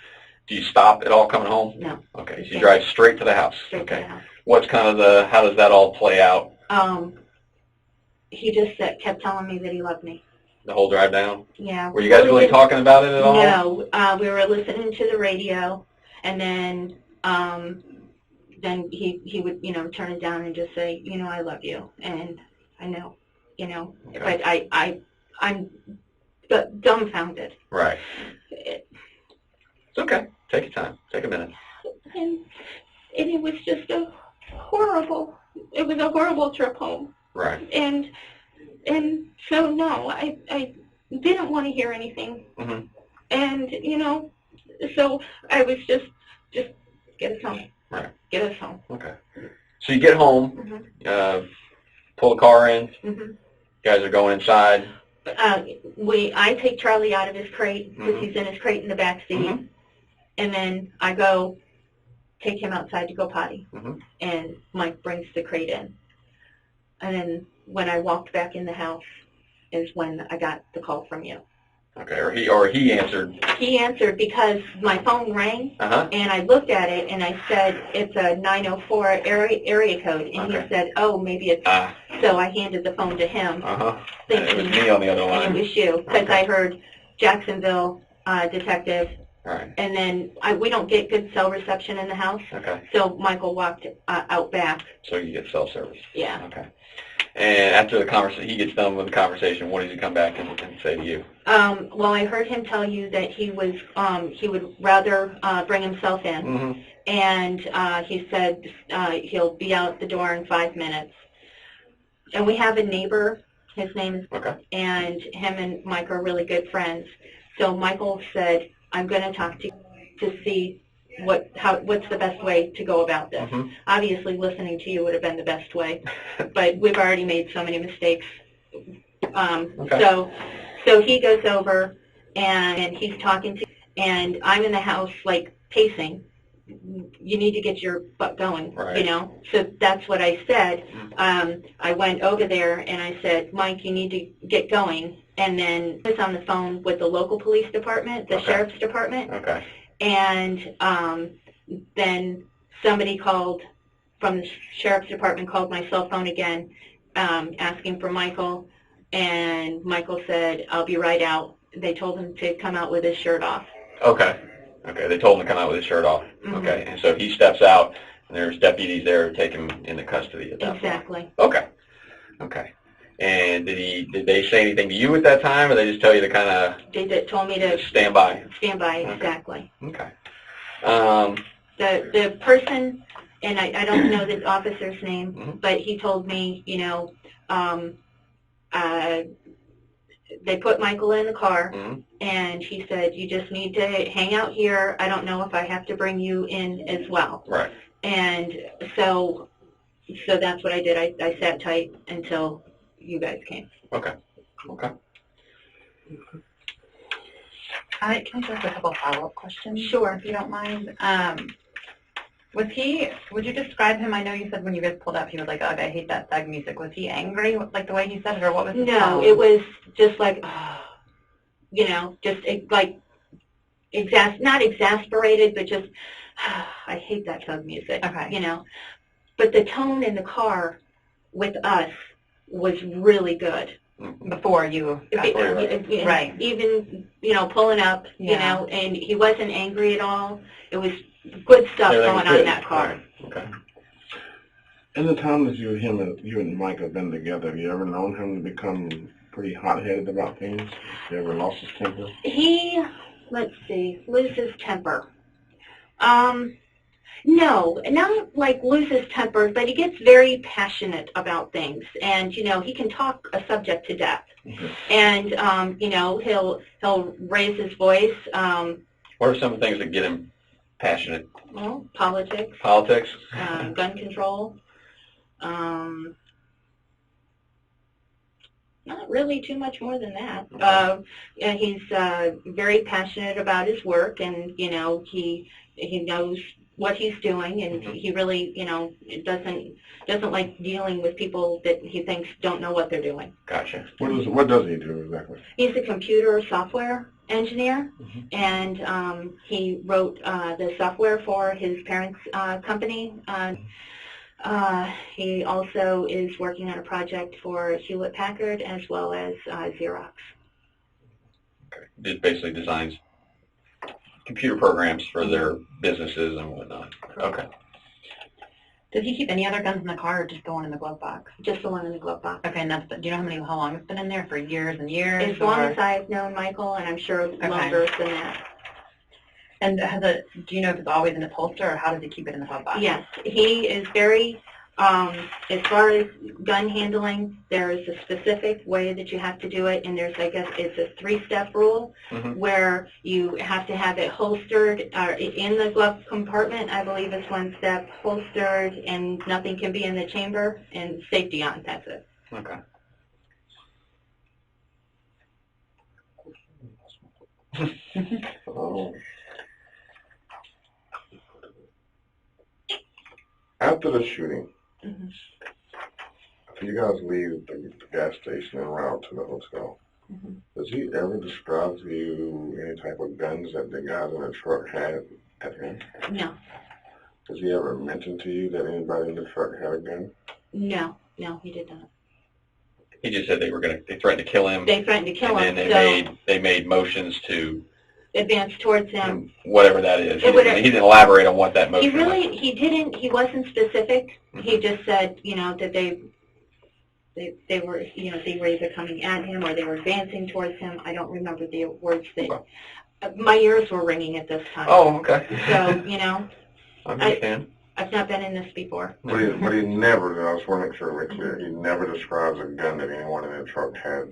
Do you stop at all coming home? No. Okay, so you drive straight to the house. Straight to the house. What's kind of how does that all play out? He just kept telling me that he loved me. The whole drive down? Yeah. Were you guys really talking about it at all? No, we were listening to the radio, and then he would turn it down and just say, I love you, and I know, but I'm dumbfounded. Right. It's okay. Take your time. Take a minute. And it was just a horrible trip home. Right. And so no, I didn't want to hear anything. And so I was just get us home. Right. Get us home. Okay. So you get home, pull the car in. You guys are going inside. I take Charlie out of his crate, because he's in his crate in the back seat, and then I go take him outside to go potty, and Mike brings the crate in. And then when I walked back in the house is when I got the call from you. Okay, or he answered. He answered because my phone rang, and I looked at it, and I said, it's a 904 area code, and he said, oh, maybe it's, so I handed the phone to him, thinking it was me on the other line. And it was you, because I heard Jacksonville detective, All right. And then we don't get good cell reception in the house, Okay. so Michael walked out back. So you get cell service. Yeah. Okay. And after the conversation, he gets done with the conversation, what does he come back and say to you? Well, I heard him tell you that he would rather bring himself in, Mm-hmm. and he said he'll be out the door in 5 minutes. And we have a neighbor, his name is, Okay. and him and Mike are really good friends. So Michael said, I'm going to talk to you to see what's the best way to go about this. Mm-hmm. Obviously, listening to you would have been the best way, but we've already made so many mistakes. Okay. So he goes over, and he's talking to, and I'm in the house, like, pacing. You need to get your butt going, Right. you know? So that's what I said. I went over there, and I said, Mike, you need to get going. And then I was on the phone with the local police department, the Okay. sheriff's department. Okay. And then somebody called from the sheriff's department, called my cell phone again, asking for Michael, and Michael said, I'll be right out. They told him to come out with his shirt off. Okay. Okay. They told him to come out with his shirt off. Mhm. Okay. And so he steps out, and there's deputies there to take him into custody at that point. Exactly. Okay. Okay. And did they say anything to you at that time, or they just tell you to kind of They told me to stand by? stand by, Okay. exactly. Okay. The person, and I don't know the officer's name, Mhm. but he told me, you know, they put Michael in the car, Mhm. and he said, you just need to hang out here. I don't know if I have to bring you in as well. Right. And so that's what I did. I sat tight until you guys came. Okay. Okay. Can I just ask a couple follow-up questions? Sure. If you don't mind. Would you describe him, I know you said when you guys pulled up, he was like, ugh, I hate that thug music. Was he angry, like the way he said it, or what was his No, tone? it was just like, you know, just like, not exasperated, but just, I hate that thug music, Okay. you know. But the tone in the car with us was really good. Before you got there. Right. Even, you know, pulling up, you Yeah. know, and he wasn't angry at all. It was good stuff Everything was going on in good. that car. Right. Okay. In the time that you and Mike have been together, have you ever known him to become pretty hot-headed about things? Have you ever lost his temper? He, let's see, loses temper. No, not like loses temper, but he gets very passionate about things, and you know he can talk a subject to death, Okay. and you know he'll raise his voice. What are some of the things that get him passionate? Well, politics, Politics? gun control. Not really too much more than that. And he's very passionate about his work, and you know he knows what he's doing, and he really, you know, doesn't like dealing with people that he thinks don't know what they're doing. Gotcha. What does he do exactly? He's a computer software engineer, and he wrote the software for his parents' company. He also is working on a project for Hewlett-Packard as well as Xerox. Okay. Just basically designs computer programs for their businesses and whatnot. Okay. Does he keep any other guns in the car, or just the one in the glove box? Just the one in the glove box. Okay, and do you know how long it's been in there? For years and years? As long or? as I've known Michael, and I'm sure longer than that. And do you know if it's always in his holster, or how does he keep it in the glove box? Yes, he is very, as far as gun handling, there is a specific way that you have to do it, and there's, I guess, it's a 3-step rule where you have to have it holstered in the glove compartment. I believe it's 1 step, holstered, and nothing can be in the chamber, and safety on, that's it. Okay. After the shooting, after you guys leave the gas station and route to the hotel, does he ever describe to you any type of guns that the guys in the truck had at him? No, Does he ever mention to you that anybody in the truck had a gun? no, he did not. He just said they threatened to kill him. They threatened to kill him, And then they made motions to advanced towards him. Whatever that is. He It would- didn't elaborate on what that He motion was. really, he wasn't specific. He just said, you know, that they were, you know, they were either coming at him or they were advancing towards him. I don't remember the words that, my ears were ringing at this time. Oh, okay. So, you know, I understand. I've not been in this before. But he never, I just want to make sure we're clear, he never describes a gun that anyone in the truck has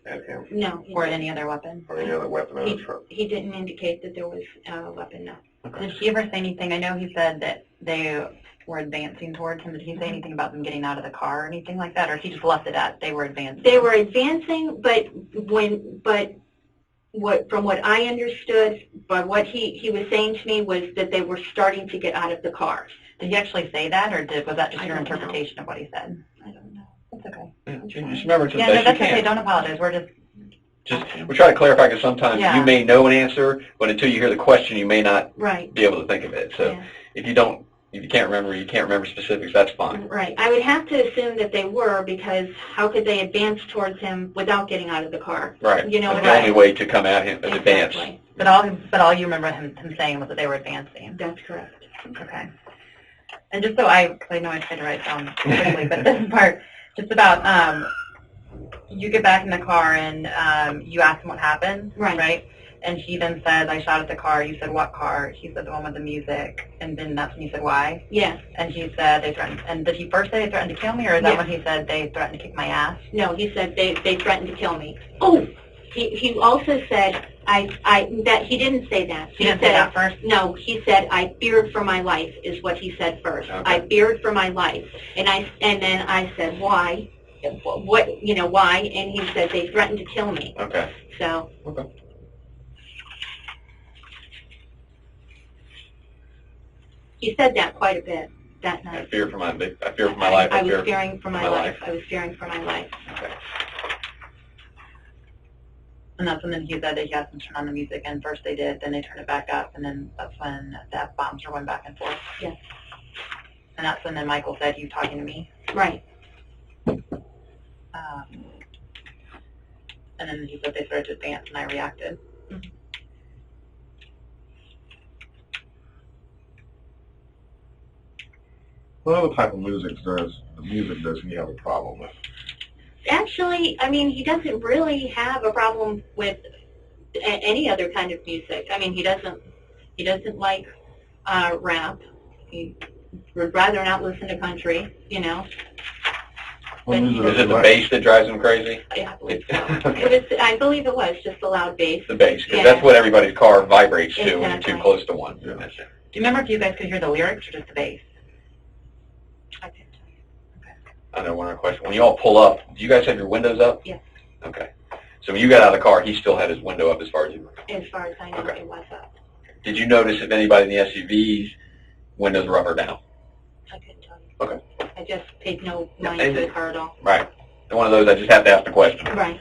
at him, No. Or any other weapon? or any other weapon in the truck. He didn't indicate that there was a weapon, no. Did he ever say anything? I know he said that they were advancing towards him. Did he say anything about them getting out of the car or anything like that? Or he just left it at they were advancing? They were advancing, but from what I understood, but what he was saying to me was that they were starting to get out of the car. Did he actually say that, or was that just I your don't know. interpretation of what he said? I don't know. That's okay. Yeah, just remember to the Yeah, no, best that's you okay. can. Don't apologize. We're just We try to clarify because sometimes Yeah. you may know an answer, but until you hear the question, you may not Right. be able to think of it. So Yeah. if you can't remember specifics, that's fine. Right. I would have to assume that they were, because how could they advance towards him without getting out of the car? Right. You know That's what the I only way to come at him is advance. Exactly. But all you remember him saying was that they were advancing. That's correct. Okay. And just so I know I tried to write down quickly, but this part, just about, you get back in the car and you ask him what happened, Right. And he then said, I shot at the car. You said, what car? He said, the one with the music. And then that's when you said, why? Yes. And he said, they threatened. And did he first say they threatened to kill me, or is that when he said they threatened to kick my ass? No, he said they threatened to kill me. Oh, he also said that he didn't say that. He didn't say that first? No, he said I feared for my life is what he said first. Okay. I feared for my life, and then I said why, why? And he said they threatened to kill me. Okay. So. Okay. He said that quite a bit that I night. fear for my life. I was fearing for my life. I was fearing for my life. Okay. And that's when then he said that he asked them to turn on the music, and first they did, then they turned it back up, and then that's when the F-bombs were going back and forth. Yes. And that's when then Michael said, you talking to me? Right. And then he said they started to advance, and I reacted. What other type of music does he have a problem with? Actually, I mean, he doesn't really have a problem with any other kind of music. I mean, he doesn't like rap. He would rather not listen to country, you know. What music Is does he it the like? bass that drives him crazy? I believe so. I believe it was just the loud bass. The bass, because Yeah. that's what everybody's car vibrates to when you're Exactly. too close to one. Yeah. That's it. Do you remember if you guys could hear the lyrics or just the bass? I couldn't tell you. I know one other question. When you all pull up, do you guys have your windows up? Yes. Okay. So when you got out of the car, he still had his window up as far as you were. As far as I know, Okay. it was up. Did you notice if anybody in the SUVs windows were up or down? I couldn't tell you. Okay. I just paid no Yeah, mind and to it- the car at all. Right. And one of those, I just have to ask the question. Right.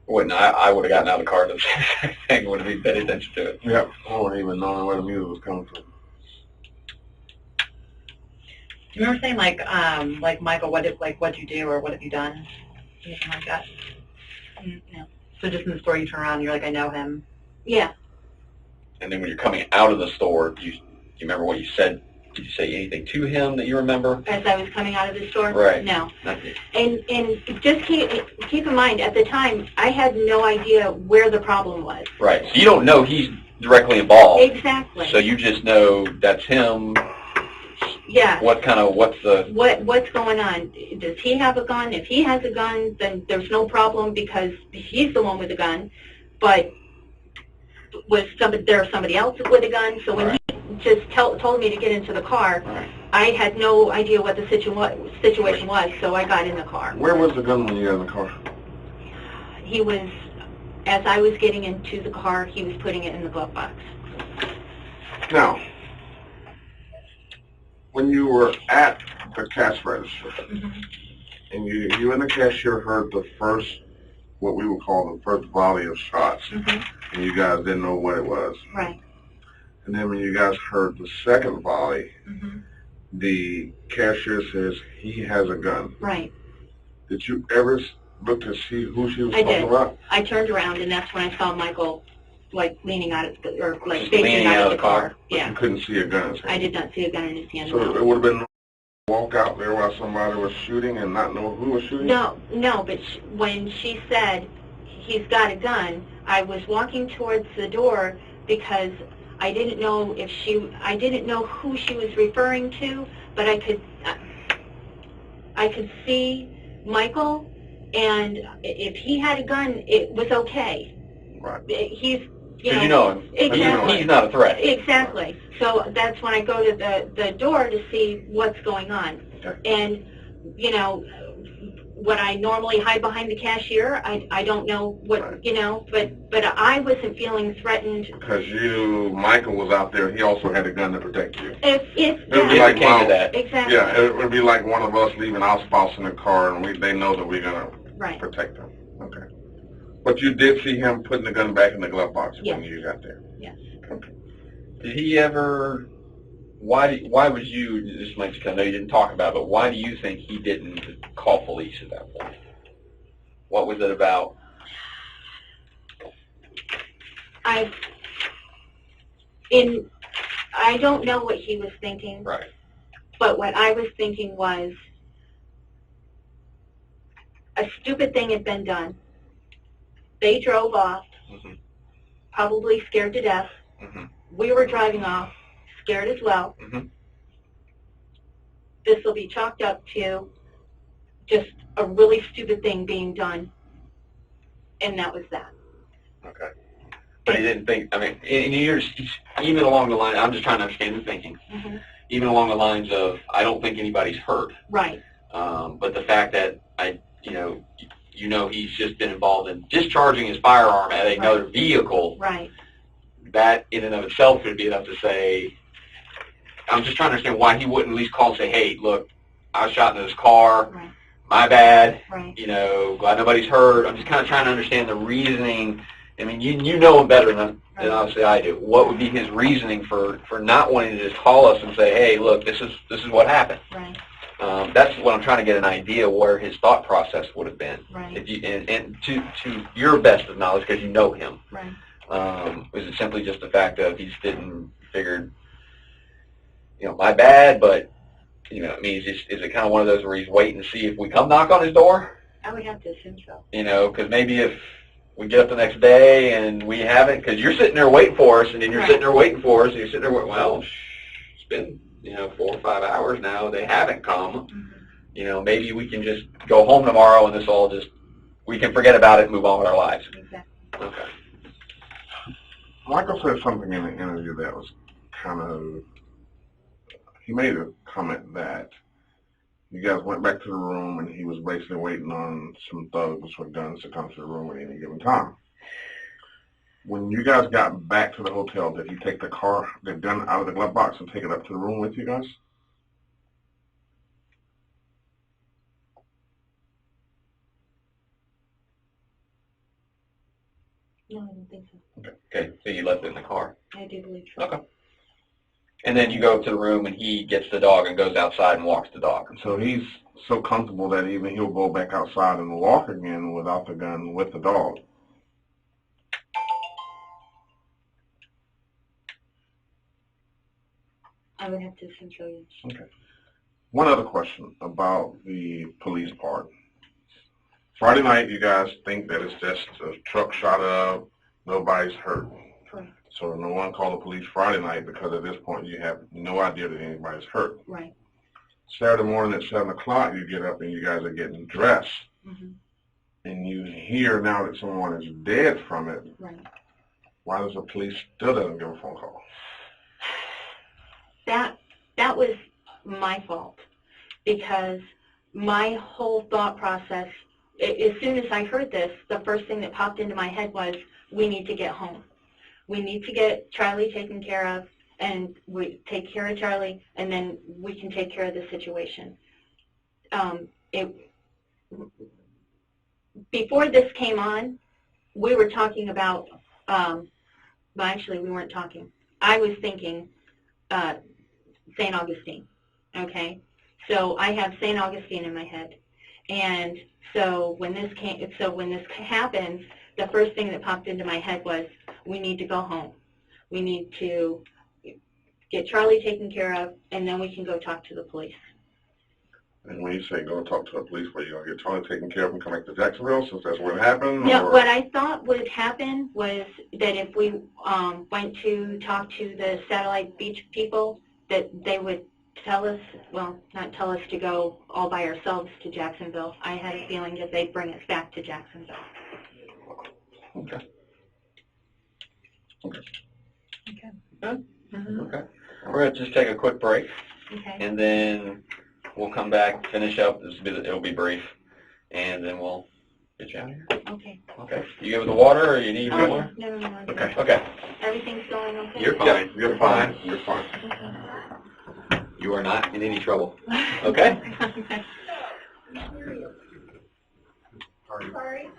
I would have gotten out of the car the same thing. Would have paid attention to it. Yep. I wasn't even knowing where the music was coming from. Do you remember saying like Michael, what'd you do or what have you done? Anything like that? No. So just in the store you turn around and you're like, I know him. Yeah. And then when you're coming out of the store, do you remember what you said? Did you say anything to him that you remember? As I was coming out of the store? Right. No. Nothing. And just keep in mind, at the time, I had no idea where the problem was. Right. So you don't know he's directly involved. Exactly. So you just know that's him. Yeah. What's the... What's going on? Does he have a gun? If he has a gun, then there's no problem because he's the one with the gun. But there's somebody else with a gun. So when he just told me to get into the car, I had no idea what the situation was, so I got in the car. Where was the gun when you got in the car? He was, as I was getting into the car, he was putting it in the glove box. Now, when you were at the cash register, and you and the cashier heard the first, what we would call the first volley of shots, and you guys didn't know what it was. Right. And then when you guys heard the second volley, the cashier says he has a gun. Right. Did you ever look to see who she was I talking did. about? I turned around, and that's when I saw Michael, like, leaning out of the, or like Just facing leaning out of the car. But Yeah, you couldn't see a gun in his hand. I did not see a gun in his hand. So No. it would have been walk out there while somebody was shooting and not know who was shooting? No, but when she said he's got a gun, I was walking towards the door because I didn't know I didn't know who she was referring to, but I could see Michael, and if he had a gun, it was okay. Right. He's, Because you know him. Exactly. He's not a threat. Exactly. So that's when I go to the door to see what's going on. Okay. And, you know, what I normally hide behind the cashier, I don't know what, Right. you know, but I wasn't feeling threatened. Because Michael was out there, he also had a gun to protect you. If It would be If like it came to wow. that. exactly. Yeah, it would be like one of us leaving our spouse in the car and they know that we're going to Right. protect them. Okay. But you did see him putting the gun back in the glove box when you got there? Yes. Okay. Did he ever? Why would you? This might, I know you didn't talk about it, but why do you think he didn't call police at that point? What was it about? I don't know what he was thinking, Right. but what I was thinking was a stupid thing had been done. They drove off, Mhm. probably scared to death. Mhm. We were driving off, scared as well. Mhm. This will be chalked up to just a really stupid thing being done, and that was that. Okay. But he didn't think. I mean, and even along the line, I'm just trying to understand the thinking. Mm-hmm. Even along the lines of, I don't think anybody's hurt. Right. But the fact that he's just been involved in discharging his firearm at another vehicle, Right. that in and of itself could be enough to say, I'm just trying to understand why he wouldn't at least call and say, hey, look, I was shot into this car, Right. my bad, Right. Glad nobody's hurt. I'm just kind of trying to understand the reasoning. I mean, you know him better than obviously I do. What would be his reasoning for not wanting to just call us and say, hey, look, this is what happened? Right. That's what I'm trying to get an idea where his thought process would have been. Right. If you, and to your best of knowledge, because you know him, Right. is it simply just the fact of he just figured, my bad, but, I mean, is it kind of one of those where he's waiting to see if we come knock on his door? I would have to assume so. Because maybe if we get up the next day and we haven't, because you're sitting there waiting for us, and then you're sitting there waiting for us, and you're sitting there, well, it's been, 4 or 5 hours now, they haven't come. Mm-hmm. Maybe we can just go home tomorrow and this all we can forget about it and move on with our lives. Exactly. Okay. Michael said something in the interview that was he made a comment that you guys went back to the room and he was basically waiting on some thugs with guns to come to the room at any given time. When you guys got back to the hotel, did he take the gun out of the glove box and take it up to the room with you guys? No, I don't think so. Okay, so you left it in the car. I do believe so. Okay. And then you go up to the room and he gets the dog and goes outside and walks the dog. So he's so comfortable that even he'll go back outside and walk again without the gun with the dog. I would have to assume so, yes. Okay. One other question about the police part. Friday night, you guys think that it's just a truck shot up, nobody's hurt. Correct. So no one called the police Friday night because at this point you have no idea that anybody's hurt. Right. Saturday morning at 7 o'clock, you get up and you guys are getting dressed. Mm-hmm. And you hear now that someone is dead from it. Right. Why does the police still doesn't give a phone call? That was my fault, because my whole thought process, as soon as I heard this, the first thing that popped into my head was, we need to get home. We need to get Charlie taken care of, and we take care of Charlie, and then we can take care of the situation. Before this came on, we were talking about, well, actually we weren't talking. I was thinking St. Augustine, okay? So I have St. Augustine in my head. And so when this happened, the first thing that popped into my head was, we need to go home. We need to get Charlie taken care of, and then we can go talk to the police. And when you say go and talk to the police, where you going to get Charlie taken care of and come back to Jacksonville, since that's what happened? No, or? what I thought would happen was that if we went to talk to the Satellite Beach people, that they would tell us, well, not tell us to go all by ourselves to Jacksonville. I had a feeling that they'd bring us back to Jacksonville. Okay. Okay. Okay. Good. Mm-hmm. Okay. We're going to just take a quick break, Okay. and then we'll come back, finish up. It'll be brief, and then we'll get you out of here. Okay. Okay. You good with the water, or you need Oh, more? no. Okay. Okay. Everything's going okay? You're fine. Yeah, you're fine. You're fine. You are not in any trouble. Okay? Okay. Sorry.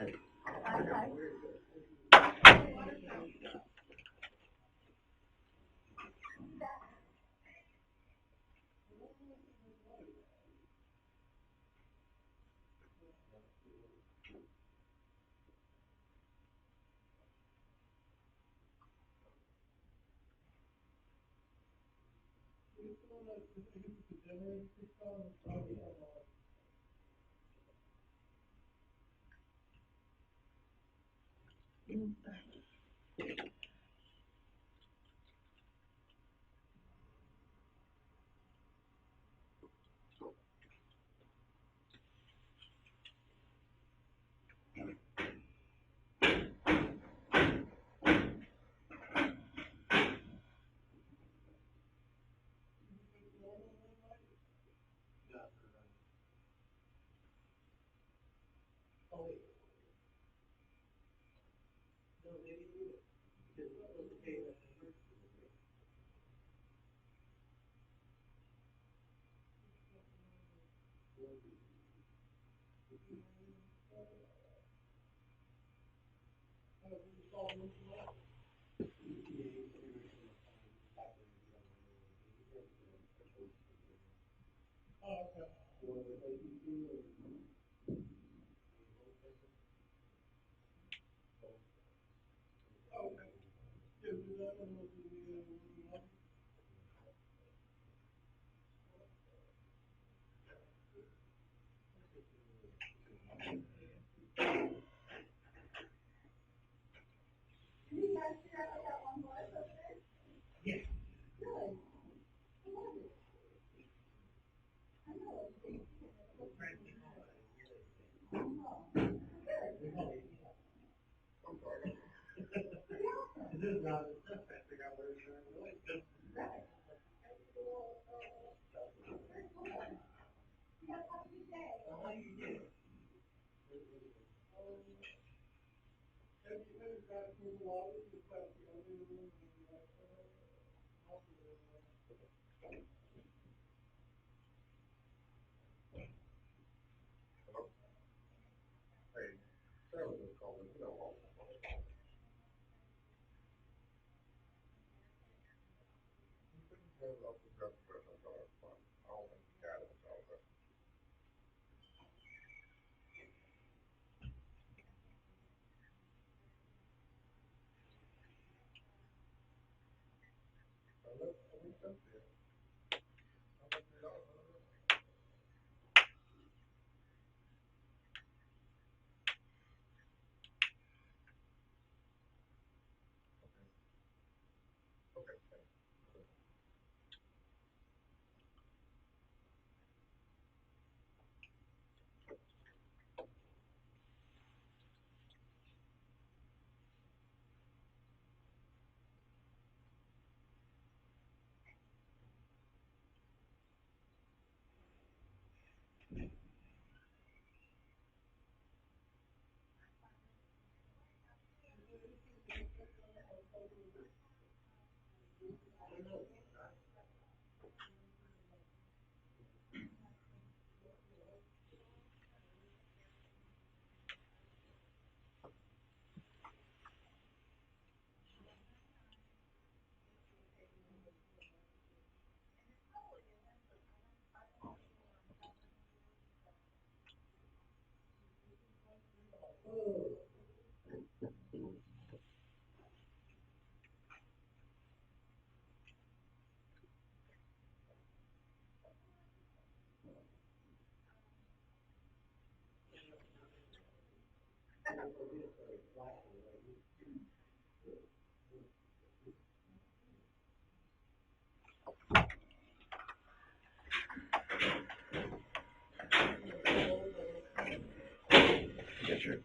Get your,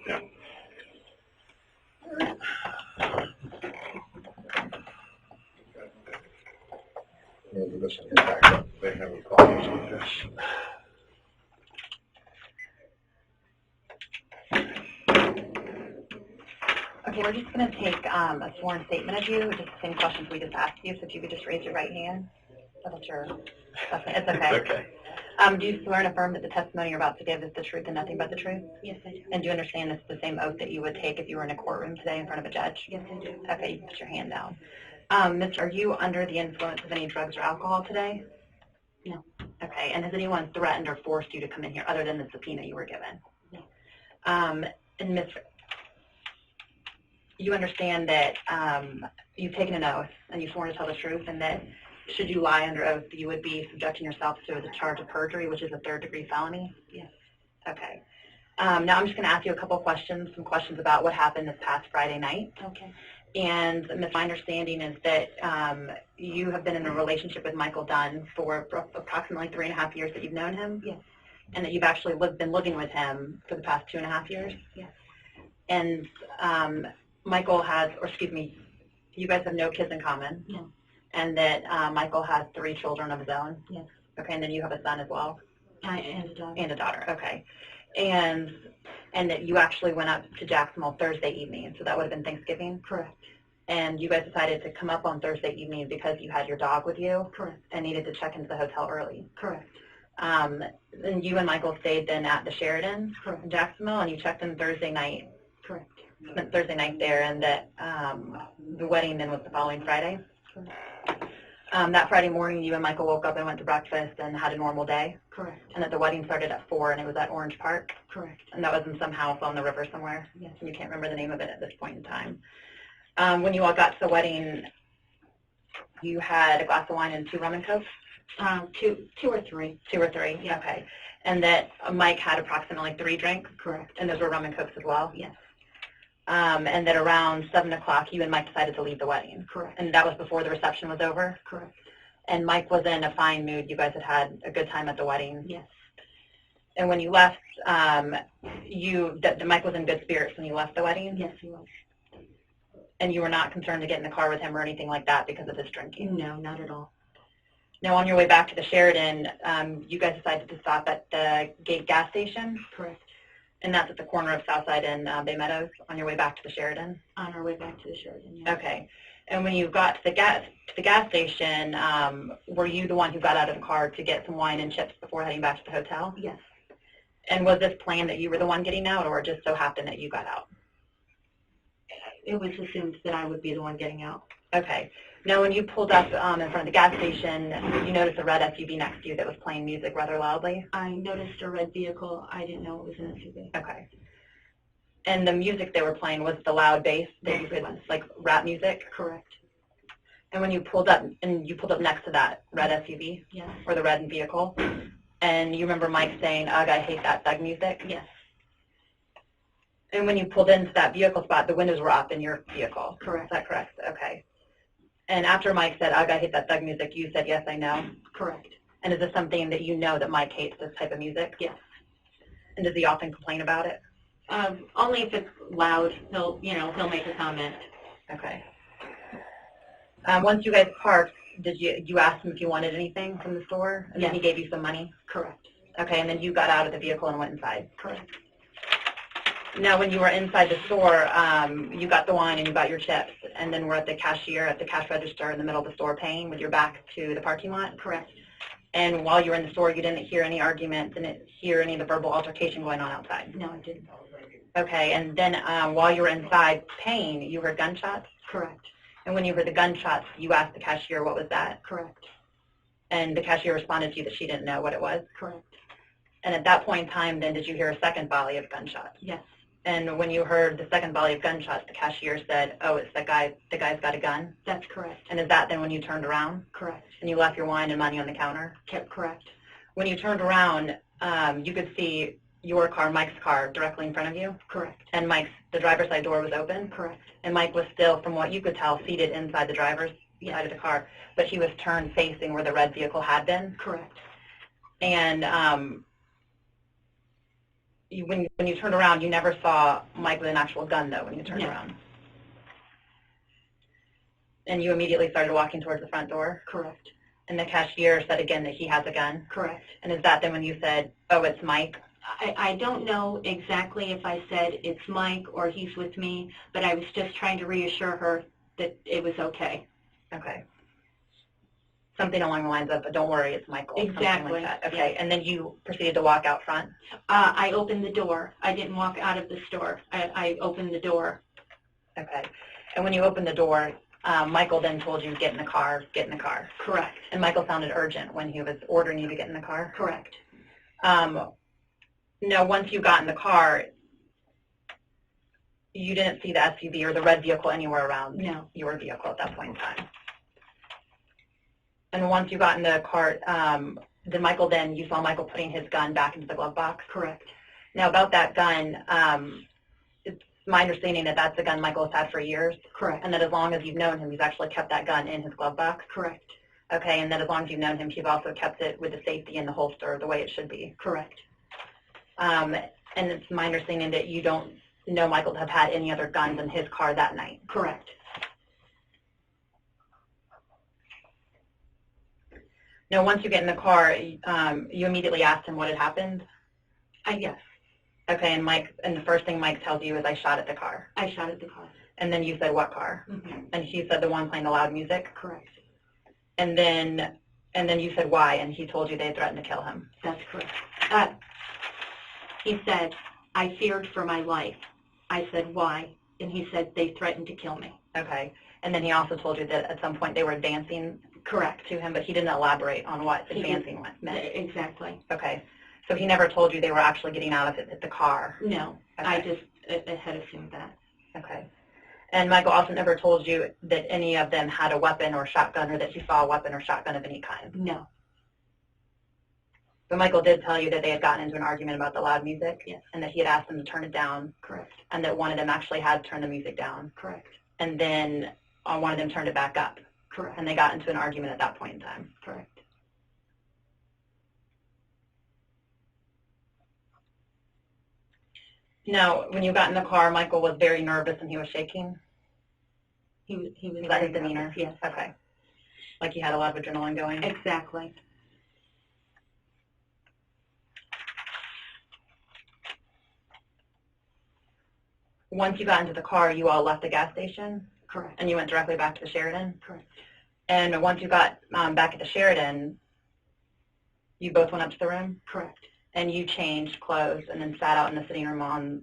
Yeah. Maybe this will get back up. They have any problems with this. Okay, we're just going to take a sworn statement of you, just the same questions we just asked you, so if you could just raise your right hand. So that you're, it's okay. okay. Do you swear and affirm that the testimony you're about to give is the truth and nothing but the truth? Yes, I do. And do you understand this is the same oath that you would take if you were in a courtroom today in front of a judge? Yes, I do. Okay, you can put your hand down. Mister, are you under the influence of any drugs or alcohol today? No. Okay, and has anyone threatened or forced you to come in here other than the subpoena you were given? No. And Miss, you understand that you've taken an oath and you've sworn to tell the truth, and that should you lie under oath, you would be subjecting yourself to the charge of perjury, which is a third-degree felony? Yes. Okay. Now I'm just going to ask you a couple of questions, some questions about what happened this past Friday night. Okay. And my understanding is that you have been in a relationship with Michael Dunn for approximately 3.5 years that you've known him? Yes. And that you've actually been living with him for the past 2.5 years? Yes. And Michael has, or excuse me, you guys have no kids in common? No. And that Michael has 3 children of his own? Yes. Okay, and then you have a son as well? And a daughter. And a daughter, okay. And that you actually went up to Jacksonville Thursday evening, so that would have been Thanksgiving? Correct. And you guys decided to come up on Thursday evening because you had your dog with you? Correct. And needed to check into the hotel early? Correct. And you and Michael stayed then at the Sheridan Correct. in Jacksonville, and you checked in Thursday night? Correct. Spent Thursday night there, and that the wedding then was the following Friday? Correct. That Friday morning, you and Michael woke up and went to breakfast and had a normal day? Correct. And that the wedding started at 4 and it was at Orange Park? Correct. And that was in some house on the river somewhere? Yes. And you can't remember the name of it at this point in time. When you all got to the wedding, you had a glass of wine and 2 rum and cokes? 2 or 3. 2 or 3? Yeah. Okay. And that Mike had approximately 3 drinks? Correct. And those were rum and cokes as well? Yes. And that around 7 o'clock, you and Mike decided to leave the wedding? Correct. And that was before the reception was over? Correct. And Mike was in a fine mood. You guys had had a good time at the wedding? Yes. And when you left, Mike was in good spirits when you left the wedding? Yes, he was. And you were not concerned to get in the car with him or anything like that because of his drinking? No, not at all. Now, on your way back to the Sheridan, you guys decided to stop at the Gate gas station? Correct. And that's at the corner of Southside and Bay Meadows on your way back to the Sheridan? On our way back to the Sheridan, yes. Okay. And when you got to the gas station, were you the one who got out of the car to get some wine and chips before heading back to the hotel? Yes. And was this planned that you were the one getting out, or it just so happened that you got out? It was assumed that I would be the one getting out. Okay. Now, when you pulled up in front of the gas station, you noticed a red SUV next to you that was playing music rather loudly? I noticed a red vehicle. I didn't know it was an SUV. Okay. And the music they were playing was the loud bass that you could, like rap music? Correct. And when you pulled up next to that red SUV? Yes. Or the red vehicle? And you remember Mike saying, ugh, I hate that thug music? Yes. And when you pulled into that vehicle spot, the windows were up in your vehicle? Correct. Is that correct? Okay. And after Mike said, ugh, I hate that thug music, you said, yes, I know? Correct. And is this something that you know that Mike hates, this type of music? Yes. And does he often complain about it? Only if it's loud. He'll make a comment. Okay. Once you guys parked, did you ask him if you wanted anything from the store? And Yes. then he gave you some money? Correct. Okay, and then you got out of the vehicle and went inside? Correct. Now, when you were inside the store, you got the wine and you got your chips, and then we're at the cash register in the middle of the store paying with your back to the parking lot? Correct. And while you were in the store, you didn't hear any arguments, didn't hear any of the verbal altercation going on outside? No, I didn't. Okay, and then while you were inside paying, you heard gunshots? Correct. And when you heard the gunshots, you asked the cashier what was that? Correct. And the cashier responded to you that she didn't know what it was? Correct. And at that point in time, then, did you hear a second volley of gunshots? Yes. And when you heard the second volley of gunshots, the cashier said, oh, it's the guy's got a gun? That's correct. And is that then when you turned around? Correct. And you left your wine and money on the counter? Correct. When you turned around, you could see your car, Mike's car, directly in front of you? Correct. And the driver's side door was open? Correct. And Mike was still, from what you could tell, seated inside the driver's side of the car, but he was turned facing where the red vehicle had been? Correct. And when you turned around, you never saw Mike with an actual gun, though, when you turned around? And you immediately started walking towards the front door? Correct. And the cashier said again that he has a gun? Correct. And is that then when you said, oh, it's Mike? I don't know exactly if I said it's Mike or he's with me, but I was just trying to reassure her that it was okay. Okay. Something along the lines of, but don't worry, it's Michael. Exactly. Like that. Okay, and then you proceeded to walk out front? I opened the door. I didn't walk out of the store. I opened the door. Okay. And when you opened the door, Michael then told you, get in the car, get in the car. Correct. And Michael sounded urgent when he was ordering you to get in the car? Correct. Now, once you got in the car, you didn't see the SUV or the red vehicle anywhere around your vehicle at that point in time. And once you got in the car, you saw Michael putting his gun back into the glove box? Correct. Now, about that gun, it's my understanding that that's a gun Michael has had for years? Correct. And that as long as you've known him, he's actually kept that gun in his glove box? Correct. Okay, and that as long as you've known him, he's also kept it with the safety in the holster the way it should be? Correct. And it's my understanding that you don't know Michael to have had any other guns in his car that night? Correct. Now, once you get in the car, you immediately asked him what had happened? Yes. Okay, and the first thing Mike tells you is, I shot at the car. I shot at the car. And then you said, what car? Mm-hmm. And he said, the one playing the loud music? Correct. And then you said, why? And he told you they threatened to kill him? That's correct. He said, I feared for my life. I said, why? And he said, they threatened to kill me. Okay. And then he also told you that at some point they were advancing? Correct. To him, but he didn't elaborate on what advancing meant? Exactly. Okay. So he never told you they were actually getting out of it at the car? No. Okay. I just had assumed that. Okay. And Michael also never told you that any of them had a weapon or shotgun, or that you saw a weapon or shotgun of any kind? No. But Michael did tell you that they had gotten into an argument about the loud music? Yes. And that he had asked them to turn it down? Correct. And that one of them actually had turned the music down? Correct. And then one of them turned it back up? Correct. And they got into an argument at that point in time? Correct. Now, when you got in the car, Michael was very nervous and he was shaking? He was Is that his demeanor? nervous, yes. Okay. Like he had a lot of adrenaline going? Exactly. Once you got into the car, you all left the gas station? Correct. And you went directly back to the Sheridan? Correct. And once you got back at the Sheridan, you both went up to the room? Correct. And you changed clothes and then sat out in the sitting room on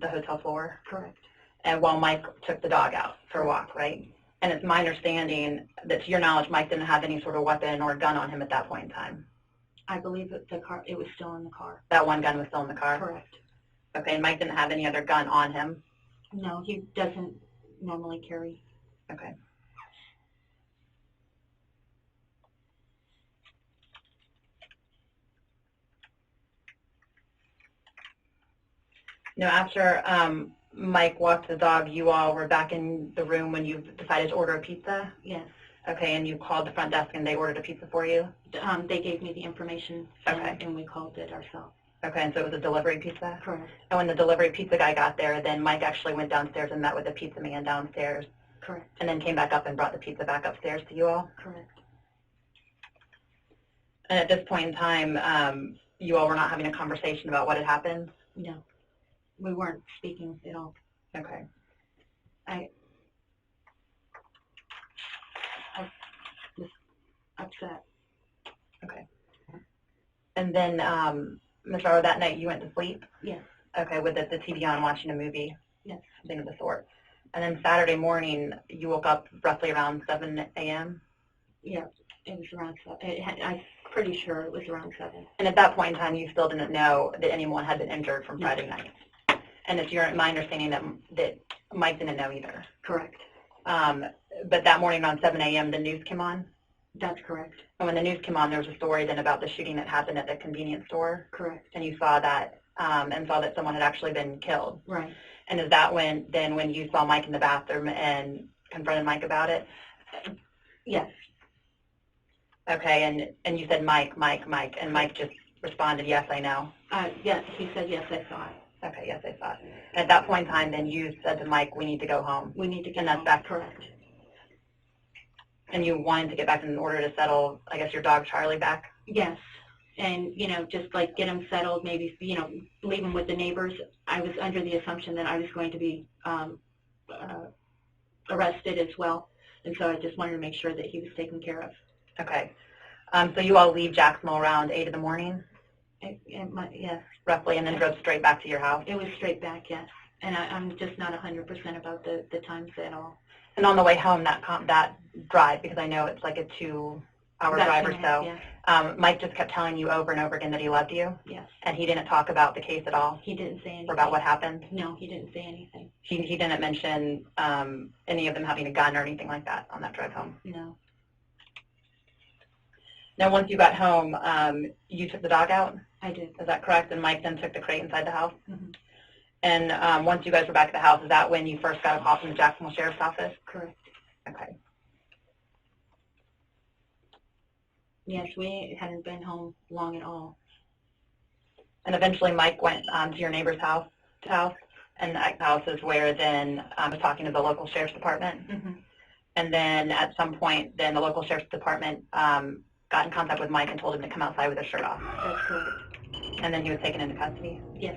the hotel floor? Correct. And while Mike took the dog out for a walk, right? And it's my understanding that, to your knowledge, Mike didn't have any sort of weapon or gun on him at that point in time? I believe that it was still in the car. That one gun was still in the car? Correct. Okay, and Mike didn't have any other gun on him? No, he doesn't normally carry. Okay. Now, after Mike walked the dog, you all were back in the room when you decided to order a pizza? Yes. Okay, and you called the front desk and they ordered a pizza for you? They gave me the information, Okay. and we called it ourselves. Okay, and so it was a delivery pizza? Correct. And when the delivery pizza guy got there, then Mike actually went downstairs and met with the pizza man downstairs? Correct. And then came back up and brought the pizza back upstairs to you all? Correct. And at this point in time, you all were not having a conversation about what had happened? No. We weren't speaking at all. Okay. I was upset. Okay. And then, Ms. Raro, that night you went to sleep? Yes. Okay, with the TV on watching a movie? Yes. Something of the sort. And then Saturday morning, you woke up roughly around 7 a.m.? Yeah, it was around 7. I'm pretty sure it was around 7. And at that point in time, you still didn't know that anyone had been injured from Friday night? And it's my understanding that Mike didn't know either? Correct. But that morning around 7 a.m., the news came on? That's correct. And when the news came on, there was a story then about the shooting that happened at the convenience store? Correct. And you saw that and saw that someone had actually been killed. Right. And is that when you saw Mike in the bathroom and confronted Mike about it? Yes. Okay, and you said Mike, and Mike just responded, yes, I know. Yes, he said, yes, I saw it. Okay, yes, I saw it. And at that point in time, then you said to Mike, we need to go home. We need to get And that's home. back. Correct. And you wanted to get back in order to settle, I guess, your dog Charlie back? Yes. And, you know, just like get him settled, maybe, you know, leave him with the neighbors. I was under the assumption that I was going to be arrested as well. And so I just wanted to make sure that he was taken care of. Okay. So you all leave Jacksonville around 8 in the morning? Yes. Roughly, and then drove straight back to your house? It was straight back, yes. And I'm just not 100% about the times at all. And on the way home, that drive, because I know it's like a 2-hour drive or so, Yeah. Mike just kept telling you over and over again that he loved you? Yes. And he didn't talk about the case at all? He didn't say anything. Or about what happened? No, he didn't say anything. He didn't mention any of them having a gun or anything like that on that drive home? No. Now, once you got home, you took the dog out? I did. Is that correct? And Mike then took the crate inside the house? Mm-hmm. And once you guys were back at the house, is that when you first got a call from the Jacksonville Sheriff's Office? Correct. Okay. Yes, we hadn't been home long at all. And eventually Mike went to your neighbor's house, and that house is where then was talking to the local sheriff's department. Mm-hmm. And then at some point, then the local sheriff's department got in contact with Mike and told him to come outside with his shirt off. That's correct. And then he was taken into custody. Yes.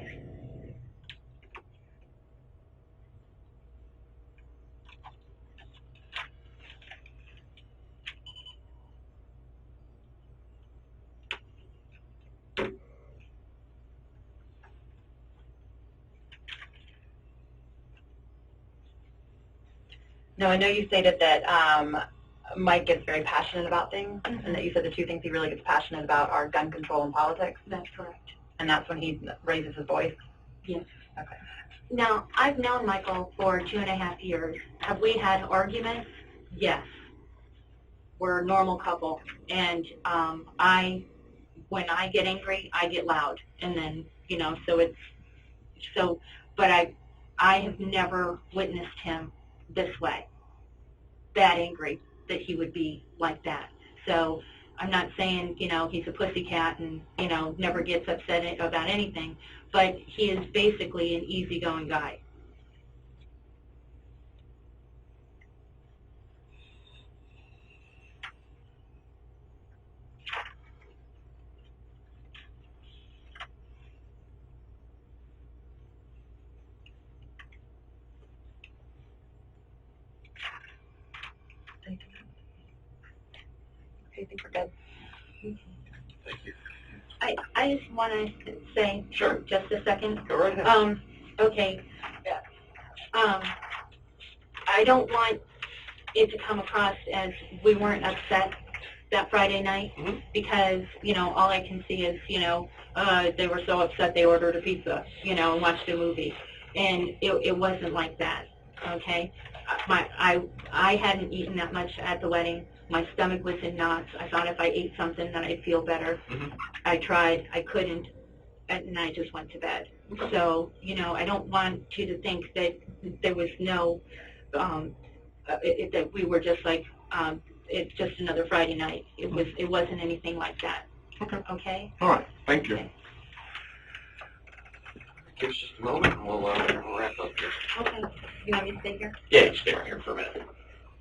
Now, I know you stated that Mike gets very passionate about things, and that you said the two things he really gets passionate about are gun control and politics. That's correct. And that's when he raises his voice? Yes. Okay. Now, I've known Michael for 2.5 years. Have we had arguments? Yes. We're a normal couple. And when I get angry, I get loud. And then, you know, but I have never witnessed him this way, that angry, that he would be like that. So I'm not saying, you know, he's a pussycat and, you know, never gets upset about anything, but he is basically an easygoing guy. I think we're good. Thank you. I just want to say, Sure. just a second. Go right ahead. Okay. I don't want it to come across as we weren't upset that Friday night, because, you know, all I can see is, you know, they were so upset they ordered a pizza, you know, and watched a movie. And it wasn't like that, okay? I hadn't eaten that much at the wedding. My stomach was in knots. I thought if I ate something then I'd feel better. I tried. I couldn't. And I just went to bed. So, you know, I don't want you to think that there was no, that we were just like, it's just another Friday night. It wasn't anything like that. Okay. Okay? All right. Thank you. Okay. Give us just a moment and we'll wrap up here. Okay. You want me to stay here? Yeah, you stay right here for a minute.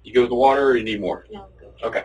You go with the water or you need more? No, good. Okay.